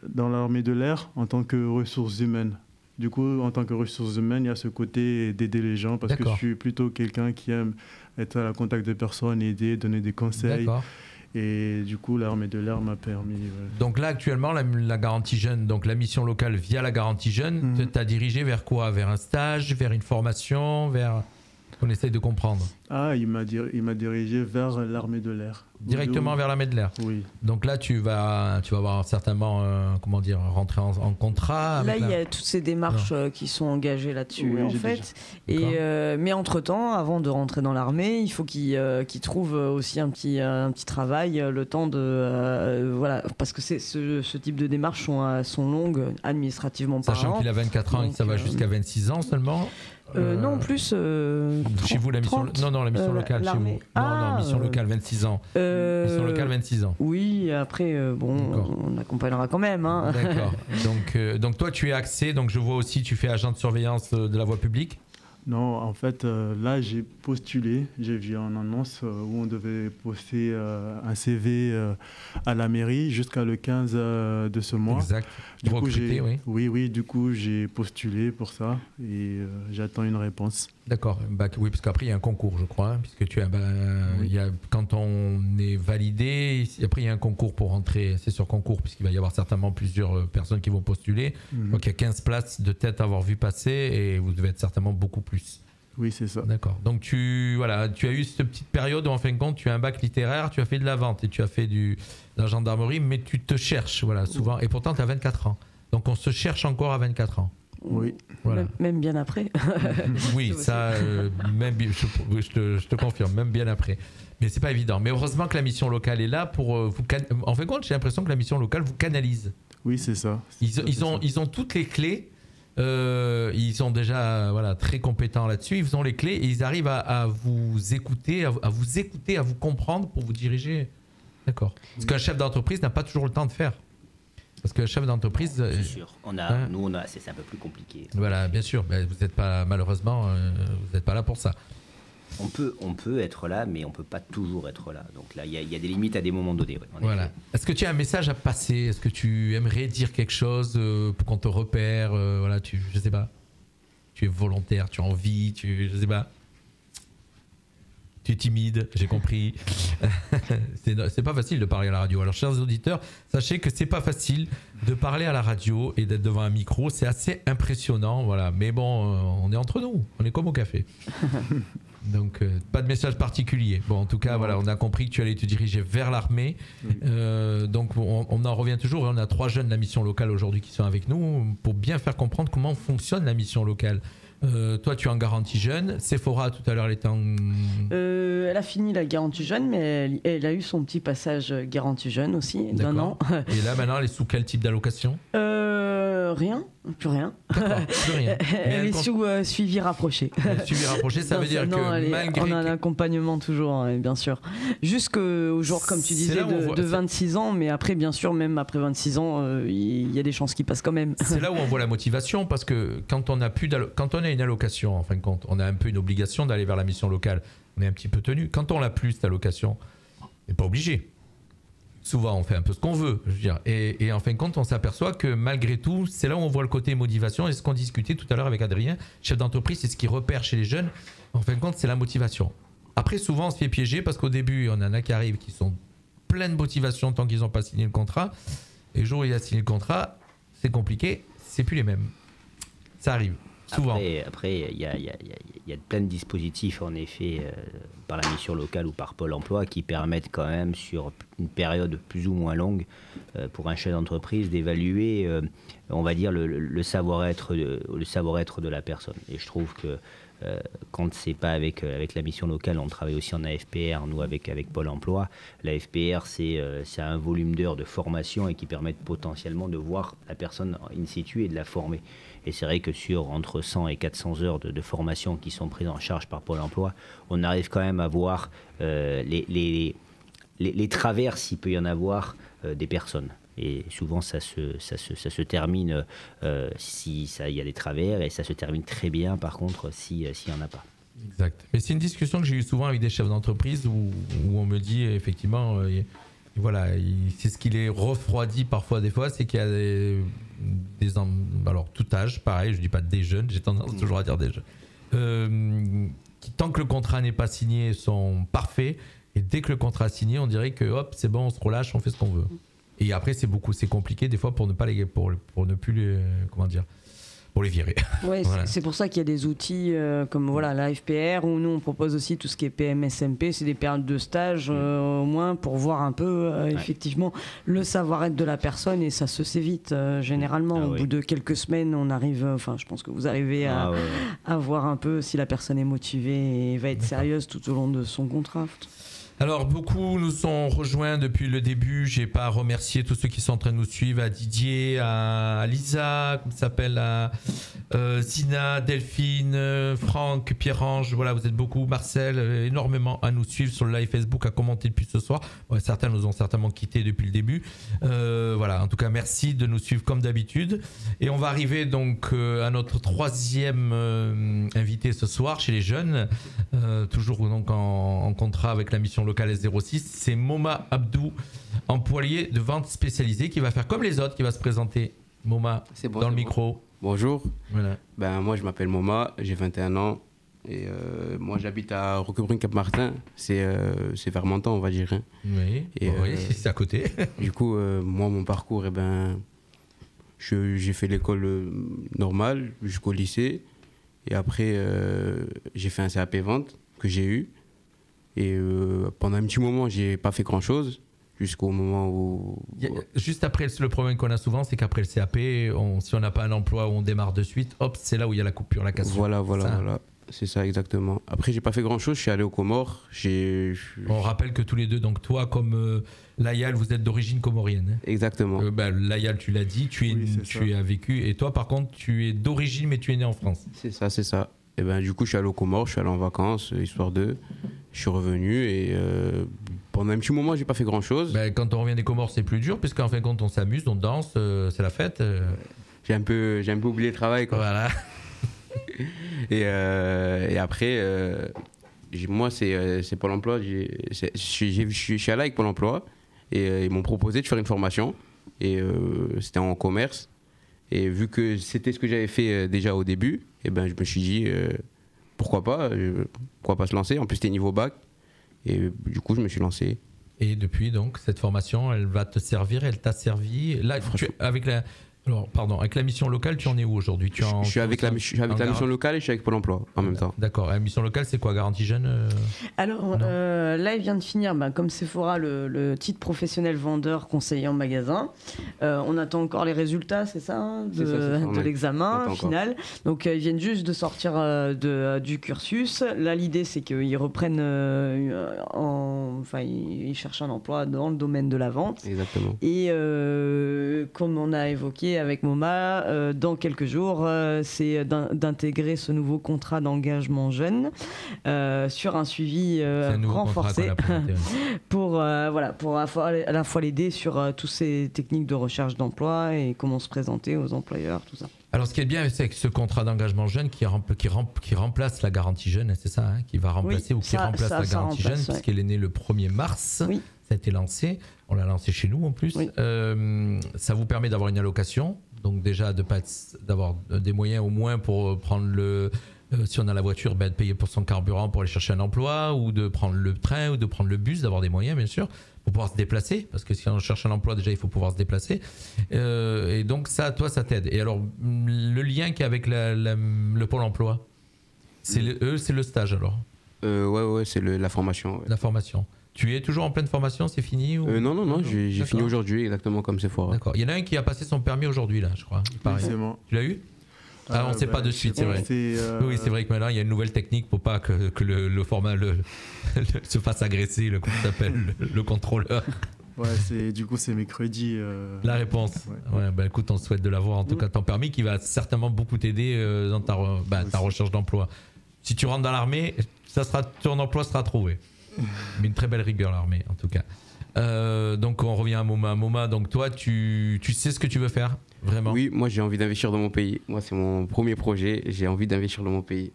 dans l'armée de l'air en tant que ressources humaines. Du coup, en tant que ressources humaines, il y a ce côté d'aider les gens parce que je suis plutôt quelqu'un qui aime être à contact de personnes, aider, donner des conseils. D'accord. Et du coup, l'armée de l'air m'a permis...
Donc là, actuellement, la garantie jeune, donc la mission locale via la garantie jeune, t'as dirigé vers quoi? Vers un stage, vers une formation, vers... On essaye de comprendre.
Il m'a dirigé vers l'armée de l'air.
Directement vers l'armée de l'air.
Oui.
Donc là, tu vas avoir certainement, rentrer en contrat.
Là, il y a toutes ces démarches qui sont engagées là-dessus, en fait. Mais entre-temps, avant de rentrer dans l'armée, il faut qu'il trouve aussi un petit travail, le temps de... voilà, parce que ce type de démarches sont longues, administrativement parlant.
Sachant qu'il a 24 ans et que ça va jusqu'à 26 ans seulement.
Non, plus. 30,
chez vous, la mission, 30, la mission locale, chez vous. Non, mission locale, 26 ans. Mission locale, 26 ans.
Oui, après, on accompagnera quand même. Hein.
D'accord. Donc, toi, tu es axé, donc je vois aussi, tu fais agent de surveillance de la voie publique.
Non, en fait, là, j'ai postulé. J'ai vu une annonce où on devait poster un CV à la mairie jusqu'à le 15 de ce mois.
Exact.
Du coup, oui, du coup, j'ai postulé pour ça et j'attends une réponse.
D'accord. Oui, parce qu'après, il y a un concours, je crois, hein, puisque quand on est validé, après, il y a un concours pour rentrer. C'est sur concours, puisqu'il va y avoir certainement plusieurs personnes qui vont postuler. Donc, il y a 15 places de tête à avoir vu passer et vous devez être certainement beaucoup plus.
Oui, c'est ça.
D'accord. Donc, tu as eu cette petite période où, en fin de compte, tu as un bac littéraire, tu as fait de la vente et tu as fait de la gendarmerie, mais tu te cherches, souvent. Et pourtant, tu as 24 ans. Donc, on se cherche encore à 24 ans.
Oui.
Voilà.
Même bien après.
Oui, ça, je te confirme, même bien après. Mais c'est pas évident. Mais heureusement que la mission locale est là pour vous. En fin de compte, j'ai l'impression que la mission locale vous canalise.
Oui, c'est ça.
Ils ont toutes les clés. Ils sont déjà très compétents là-dessus. Ils ont les clés et ils arrivent à vous écouter, à vous comprendre pour vous diriger. D'accord. Ce qu'un chef d'entreprise n'a pas toujours le temps de faire. Parce que chef d'entreprise,
c'est sûr. C'est un peu plus compliqué.
Voilà, bien sûr. Mais vous n'êtes pas, malheureusement, vous n'êtes pas là pour ça.
On peut être là, mais on peut pas toujours être là. Donc là, il y a des limites à des moments donnés. Ouais,
voilà. Est-ce que tu as un message à passer ? Est-ce que tu aimerais dire quelque chose pour qu'on te repère ? Je sais pas. Tu es volontaire, tu as envie, je sais pas. Tu es timide, j'ai compris. C'est pas facile de parler à la radio. Alors, chers auditeurs, sachez que c'est pas facile de parler à la radio et d'être devant un micro. C'est assez impressionnant, voilà. Mais bon, on est entre nous. On est comme au café. Donc, pas de message particulier. Bon, en tout cas, voilà, on a compris que tu allais te diriger vers l'armée. Donc, on en revient toujours. On a 3 jeunes de la mission locale aujourd'hui qui sont avec nous pour bien faire comprendre comment fonctionne la mission locale. Toi, tu es en garantie jeune. Sephora, tout à l'heure, elle était en...
Elle a fini la garantie jeune, mais elle a eu son petit passage garantie jeune aussi, d'un an.
Et là, maintenant, elle est sous quel type d'allocation ?
Rien, plus rien.
Plus rien.
Elle est sous suivi rapproché.
Suivi rapproché, ça veut dire que malgré...
On a un accompagnement toujours, bien sûr. Jusqu'au jour, comme tu disais, de 26 ans, mais après, bien sûr, même après 26 ans, il y a des chances qui passent quand même.
C'est là où on voit la motivation, parce que quand on a une allocation, en fin de compte, on a un peu une obligation d'aller vers la mission locale. On est un petit peu tenu. Quand on l'a plus, cette allocation, on n'est pas obligé. Souvent, on fait un peu ce qu'on veut, je veux dire. Et en fin de compte, on s'aperçoit que malgré tout, c'est là où on voit le côté motivation. Et ce qu'on discutait tout à l'heure avec Adrien, chef d'entreprise, c'est ce qu'il repère chez les jeunes. En fin de compte, c'est la motivation. Après, souvent, on se fait piéger parce qu'au début, on en a qui arrivent qui sont pleins de motivation tant qu'ils n'ont pas signé le contrat. Et le jour où il a signé le contrat, c'est compliqué, c'est plus les mêmes. Ça arrive. Souvent.
Après, il y a plein de dispositifs, en effet, par la mission locale ou par Pôle emploi, qui permettent quand même, sur une période plus ou moins longue, pour un chef d'entreprise, d'évaluer, on va dire, le savoir-être de la personne. Et je trouve que quand c'est pas avec la mission locale, on travaille aussi en AFPR, nous avec Pôle emploi. L'AFPR, c'est un volume d'heures de formation et qui permettent potentiellement de voir la personne in situ et de la former. Et c'est vrai que sur entre 100 et 400 heures de formation qui sont prises en charge par Pôle emploi, on arrive quand même à voir les travers, s'il peut y en avoir, des personnes. Et souvent, ça se termine s'il y a des travers, et ça se termine très bien, par contre, s'il n'y en a pas.
Exact. Mais c'est une discussion que j'ai eue souvent avec des chefs d'entreprise où on me dit, effectivement, voilà, c'est ce qui les refroidit parfois, des fois, c'est qu'il y a alors tout âge, pareil, je dis pas des jeunes, j'ai tendance toujours à dire des jeunes, qui tant que le contrat n'est pas signé sont parfaits, et dès que le contrat est signé, on dirait que hop, c'est bon, on se relâche, on fait ce qu'on veut. Et après, c'est compliqué des fois pour ne plus les, pour les virer.
Ouais, voilà. C'est pour ça qu'il y a des outils comme l'AFPR, où nous on propose aussi tout ce qui est PMSMP, c'est des périodes de stage au moins pour voir un peu effectivement le savoir-être de la personne, et ça se sait vite généralement. Au bout de quelques semaines, on arrive, je pense que vous arrivez à voir un peu si la personne est motivée et va être sérieuse tout au long de son contrat.
Alors, beaucoup nous ont rejoints depuis le début. J'ai pas à remercier tous ceux qui sont en train de nous suivre, à Didier, à Lisa, comme s'appelle, à Zina, Delphine, Franck, Pierre-Ange. Voilà, vous êtes beaucoup. Marcel, énormément à nous suivre sur le live Facebook, à commenter depuis ce soir. Ouais, certains nous ont certainement quittés depuis le début. Voilà, en tout cas, merci de nous suivre comme d'habitude. Et on va arriver donc à notre 3e invité ce soir chez les jeunes, toujours donc en contrat avec la mission locale S06. C'est Moma Abdou, employé de vente spécialisée, qui va faire comme les autres, qui va se présenter. Moma, dans le micro.
Bonjour.
Voilà.
Moi, je m'appelle Moma, j'ai 21 ans. Et moi, j'habite à Roquebrune-Cap-Martin. C'est vers Menton, on va dire. Hein.
Oui, et, oui, c'est à côté.
Du coup, moi, mon parcours, j'ai fait l'école normale jusqu'au lycée. Et après, j'ai fait un CAP vente que j'ai eu. Et pendant un petit moment, j'ai pas fait grand-chose. jusqu'au moment où...
Juste après, le problème qu'on a souvent, c'est qu'après le CAP, si on n'a pas un emploi où on démarre de suite, hop, c'est là où il y a la coupure, la cassure.
Voilà. C'est ça, exactement. Après, j'ai pas fait grand-chose, je suis allé aux Comores.
On rappelle que tous les deux, donc toi comme Layal, vous êtes d'origine comorienne. Hein.
Exactement.
Layal, tu l'as dit, tu as vécu. Et toi, par contre, tu es d'origine, mais tu es né en France.
C'est ça. Et du coup, je suis allé aux Comores, je suis allé en vacances, histoire de... Je suis revenu et pendant un petit moment, j'ai pas fait grand-chose.
Quand on revient des Comores, c'est plus dur, puisqu'en fin de compte, on s'amuse, on danse, c'est la fête.
J'ai un peu oublié le travail, quoi.
Voilà.
Et après, moi, c'est Pôle emploi. Je suis allé avec Pôle emploi et ils m'ont proposé de faire une formation. Et c'était en commerce. Et vu que c'était ce que j'avais fait déjà au début, je me suis dit pourquoi pas se lancer. En plus, c'était niveau bac. Et du coup, je me suis lancé.
Et depuis, donc, cette formation, elle va te servir, elle t'a servi. Là, avec la mission locale, tu en es où aujourd'hui?
Je suis avec la mission locale et je suis avec Pôle emploi en même temps.
D'accord. La mission locale, c'est quoi? Garantie jeune
Alors là, il vient de finir, comme Sephora, le titre professionnel vendeur conseiller en magasin. On attend encore les résultats, c'est ça, de l'examen final. Donc ils viennent juste de sortir du cursus. Là, l'idée, c'est qu'ils reprennent, ils cherchent un emploi dans le domaine de la vente.
Exactement.
Et comme on a évoqué avec Moma, dans quelques jours, c'est d'intégrer ce nouveau contrat d'engagement jeune sur un suivi renforcé pour à la fois l'aider sur toutes ces techniques de recherche d'emploi et comment se présenter aux employeurs, tout ça.
Alors, ce qui est bien, c'est que ce contrat d'engagement jeune qui remplace la garantie jeune, c'est ça, qui va remplacer remplace la garantie jeune, puisqu'elle est née le 1er mars. Oui. Ça a été lancé, on l'a lancé chez nous en plus. Oui. Ça vous permet d'avoir une allocation, donc déjà d'avoir des moyens au moins pour prendre si on a la voiture, de payer pour son carburant pour aller chercher un emploi, ou de prendre le train, ou de prendre le bus, d'avoir des moyens bien sûr, pour pouvoir se déplacer, parce que si on cherche un emploi déjà il faut pouvoir se déplacer. Et donc ça, toi, ça t'aide. Et alors, le lien qu'il y a avec le Pôle emploi, c'est le stage alors?
Ouais, c'est la formation. Ouais.
La formation. Tu es toujours en pleine formation, c'est fini ou...
Non, j'ai fini aujourd'hui, exactement comme Sephora.
D'accord. Il y en a un qui a passé son permis aujourd'hui, là, je crois.
C'est moi.
Tu l'as eu? On ne sait pas de suite, c'est vrai. Oui, c'est vrai que maintenant, il y a une nouvelle technique pour pas que le format se fasse agresser, comment s'appelle, le contrôleur.
Ouais, du coup, c'est mercredi.
La réponse. Ouais, écoute, on souhaite de l'avoir, en tout cas, ton permis qui va certainement beaucoup t'aider dans ta recherche d'emploi. Si tu rentres dans l'armée, ton emploi sera trouvé. Mais une très belle rigueur, l'armée, en tout cas. Donc, on revient à Moma. Moma, donc toi, tu sais ce que tu veux faire, vraiment?
Oui, moi, j'ai envie d'investir dans mon pays. Moi, c'est mon premier projet. J'ai envie d'investir dans mon pays.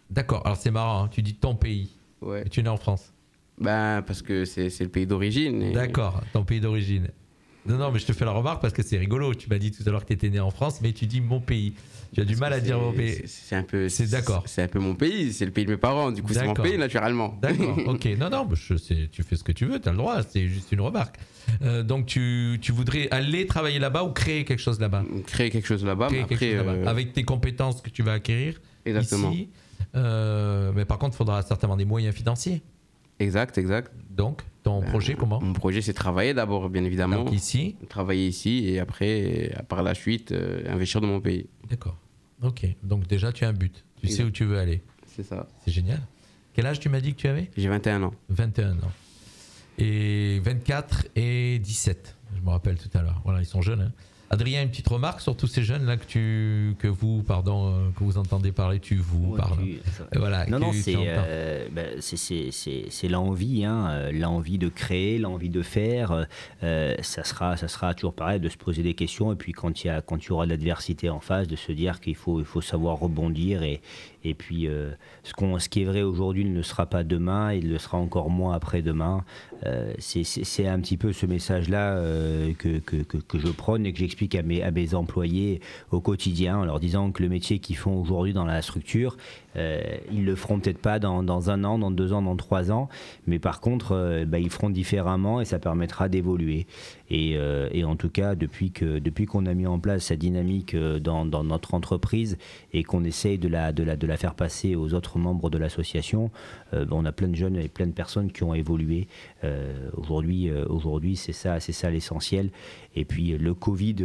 D'accord. Alors, c'est marrant, hein, tu dis ton pays.
Ouais.
Et tu es né en France?
Parce que c'est le pays d'origine. Et...
D'accord, ton pays d'origine. Non, mais je te fais la remarque parce que c'est rigolo. Tu m'as dit tout à l'heure que tu étais né en France, mais tu dis mon pays. Tu as du mal à dire mon pays.
C'est d'accord. C'est un peu mon pays, c'est le pays de mes parents. Du coup, c'est mon pays naturellement.
D'accord, ok. Non, tu fais ce que tu veux, tu as le droit, c'est juste une remarque. Donc, tu voudrais aller travailler là-bas ou créer quelque chose là-bas?
Créer quelque chose là-bas,
avec tes compétences que tu vas acquérir.
Exactement.
Ici. Mais par contre, il faudra certainement des moyens financiers.
Exact.
Donc, ton projet, comment?
Mon projet, c'est travailler d'abord, bien évidemment.
Donc ici?
Travailler ici et après, par la suite, investir dans mon pays.
D'accord. Ok. Donc déjà, tu as un but. Tu sais où tu veux aller.
C'est ça.
C'est génial. Quel âge tu m'as dit que tu avais?
J'ai 21 ans.
21 ans. Et 24 et 17. Je me rappelle tout à l'heure. Voilà, ils sont jeunes. Hein. Adrien, une petite remarque sur tous ces jeunes là que vous entendez parler,
voilà. Non, c'est l'envie, l'envie de créer, l'envie de faire. Ça sera toujours pareil, de se poser des questions et puis quand il y aura de l'adversité en face, de se dire qu'il faut savoir rebondir et puis ce qui est vrai aujourd'hui ne le sera pas demain, il le sera encore moins après-demain. C'est un petit peu ce message-là que je prône et que j'explique j'explique à mes employés au quotidien en leur disant que le métier qu'ils font aujourd'hui dans la structure, ils le feront peut-être pas dans 1 an, dans 2 ans, dans 3 ans, mais par contre, ils feront différemment et ça permettra d'évoluer. Et en tout cas, depuis qu'on a mis en place cette dynamique dans notre entreprise et qu'on essaye de la faire passer aux autres membres de l'association, on a plein de jeunes et plein de personnes qui ont évolué. Aujourd'hui, c'est ça l'essentiel. Et puis le Covid,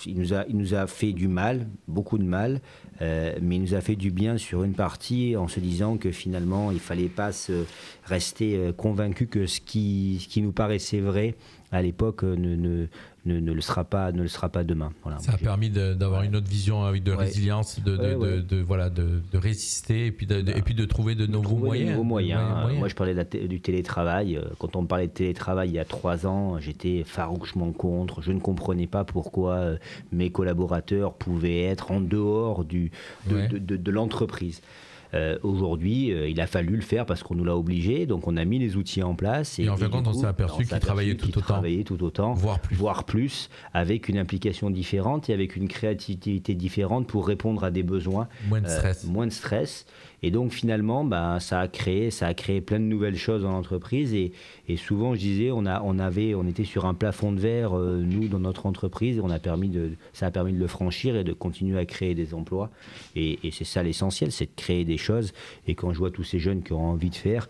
il nous a fait du mal, beaucoup de mal, mais il nous a fait du bien sur une partie en se disant que finalement, il ne fallait pas rester convaincu que ce qui nous paraissait vrai à l'époque ne le sera pas demain. Voilà.
Ça a permis d'avoir une autre vision avec de résilience, de résister et puis de trouver de nouveaux moyens.
Moi, je parlais du télétravail. Quand on me parlait de télétravail il y a 3 ans, j'étais farouchement contre. Je ne comprenais pas pourquoi mes collaborateurs pouvaient être en dehors de l'entreprise. Aujourd'hui, il a fallu le faire parce qu'on nous l'a obligé, donc on a mis les outils en place.
Et en fin de compte, on s'est aperçu qu'ils travaillaient tout autant,
voire plus, avec une implication différente et avec une créativité différente pour répondre à des besoins.
Moins de
stress. Et donc finalement, ça a créé plein de nouvelles choses dans l'entreprise. Et souvent, je disais, on était sur un plafond de verre, nous, dans notre entreprise. Ça a permis de le franchir et de continuer à créer des emplois. Et c'est ça l'essentiel, c'est de créer des choses. Et quand je vois tous ces jeunes qui ont envie de faire,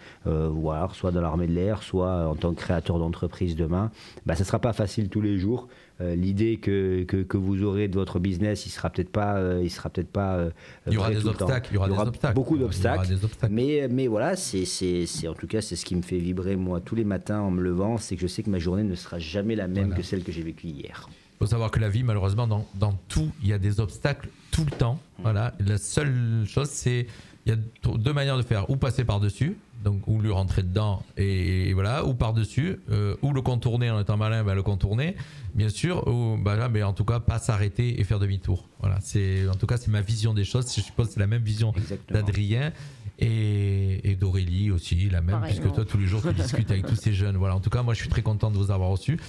soit dans l'armée de l'air, soit en tant que créateur d'entreprise demain, ça ne sera pas facile tous les jours. L'idée que vous aurez de votre business, il sera peut-être pas
il y aura des obstacles, il y aura
beaucoup d'obstacles, mais voilà, c'est en tout cas c'est ce qui me fait vibrer moi tous les matins en me levant, c'est que je sais que ma journée ne sera jamais la même que celle que j'ai vécue hier.
Il faut savoir que la vie, malheureusement, dans tout, il y a des obstacles tout le temps. Voilà, la seule chose, c'est il y a 2 manières de faire, ou passer par-dessus, donc ou lui rentrer dedans et voilà, ou par-dessus, ou le contourner en étant malin, le contourner, bien sûr, ou mais en tout cas pas s'arrêter et faire demi-tour. Voilà, c'est ma vision des choses. Je suppose que c'est la même vision d'Adrien et d'Aurélie aussi, la même, puisque toi tous les jours tu discutes avec tous ces jeunes. Voilà, en tout cas moi je suis très content de vous avoir reçus.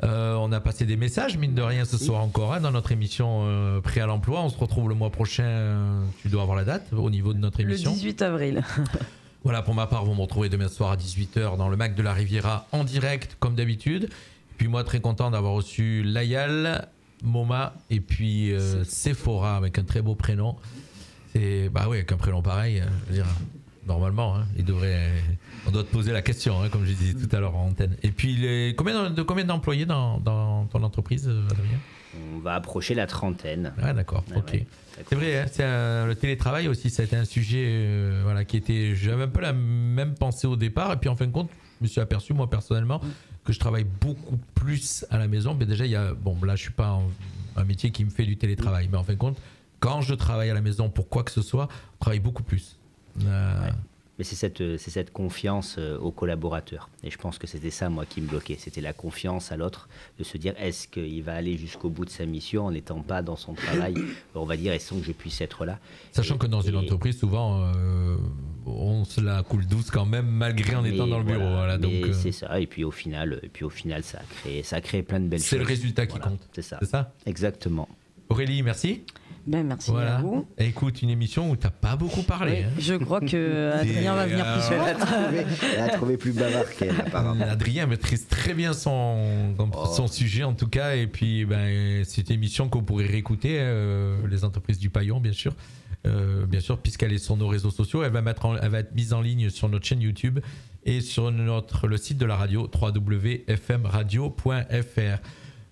On a passé des messages mine de rien ce soir encore dans notre émission Prêt à l'emploi. On se retrouve le mois prochain. Tu dois avoir la date au niveau de notre émission.
Le 18 avril.
Voilà, pour ma part, vous me retrouvez demain soir à 18h dans le Mac de la Riviera en direct, comme d'habitude. Puis moi, très content d'avoir reçu Layal, Moma et puis Sephora avec un très beau prénom. Et avec un prénom pareil, je veux dire, normalement, on doit te poser la question, comme je disais tout à l'heure en antenne. Et puis, combien d'employés dans ton entreprise, Adrien ?
On va approcher la 30aine.
Ah d'accord, ok. Ouais. C'est vrai, le télétravail aussi, ça a été un sujet qui était... J'avais un peu la même pensée au départ, et puis en fin de compte, je me suis aperçu, moi personnellement, que je travaille beaucoup plus à la maison. Mais déjà, là je suis pas un métier qui me fait du télétravail, mais en fin de compte, quand je travaille à la maison pour quoi que ce soit, on travaille beaucoup plus.
Mais c'est cette confiance aux collaborateurs. Et je pense que c'était ça, moi, qui me bloquait. C'était la confiance à l'autre, de se dire, est-ce qu'il va aller jusqu'au bout de sa mission en n'étant pas dans son travail, on va dire, et sans que je puisse être là.
Sachant que dans une entreprise, souvent, on se la coule douce quand même, malgré en étant dans le bureau. Voilà, donc,
c'est ça. Et puis au final, ça a créé plein de belles choses.
C'est le résultat qui compte.
C'est ça.
C'est ça ?
Exactement.
Aurélie, merci.
Merci à vous.
Écoute, une émission où tu n'as pas beaucoup parlé.
Je crois que Adrien va venir plus souvent.
Elle a trouvé plus bavard qu'elle, apparemment.
Adrien maîtrise très bien son sujet, en tout cas. Et puis, c'est une émission qu'on pourrait réécouter, les entreprises du Paillon, bien sûr. Puisqu'elle est sur nos réseaux sociaux. Elle va être mise en ligne sur notre chaîne YouTube et sur le site de la radio, www.fmradio.fr.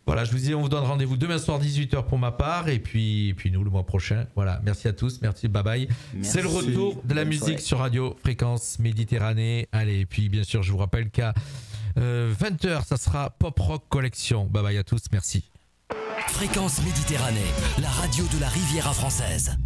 Voilà, je vous dis, on vous donne rendez-vous demain soir 18h pour ma part et puis nous le mois prochain. Voilà, merci à tous, merci, bye bye. C'est le retour de la musique sur Radio Fréquence Méditerranée. Allez, et puis bien sûr, je vous rappelle qu'à 20h, ça sera Pop Rock Collection. Bye bye à tous, merci.
Fréquence Méditerranée, la radio de la Riviera française.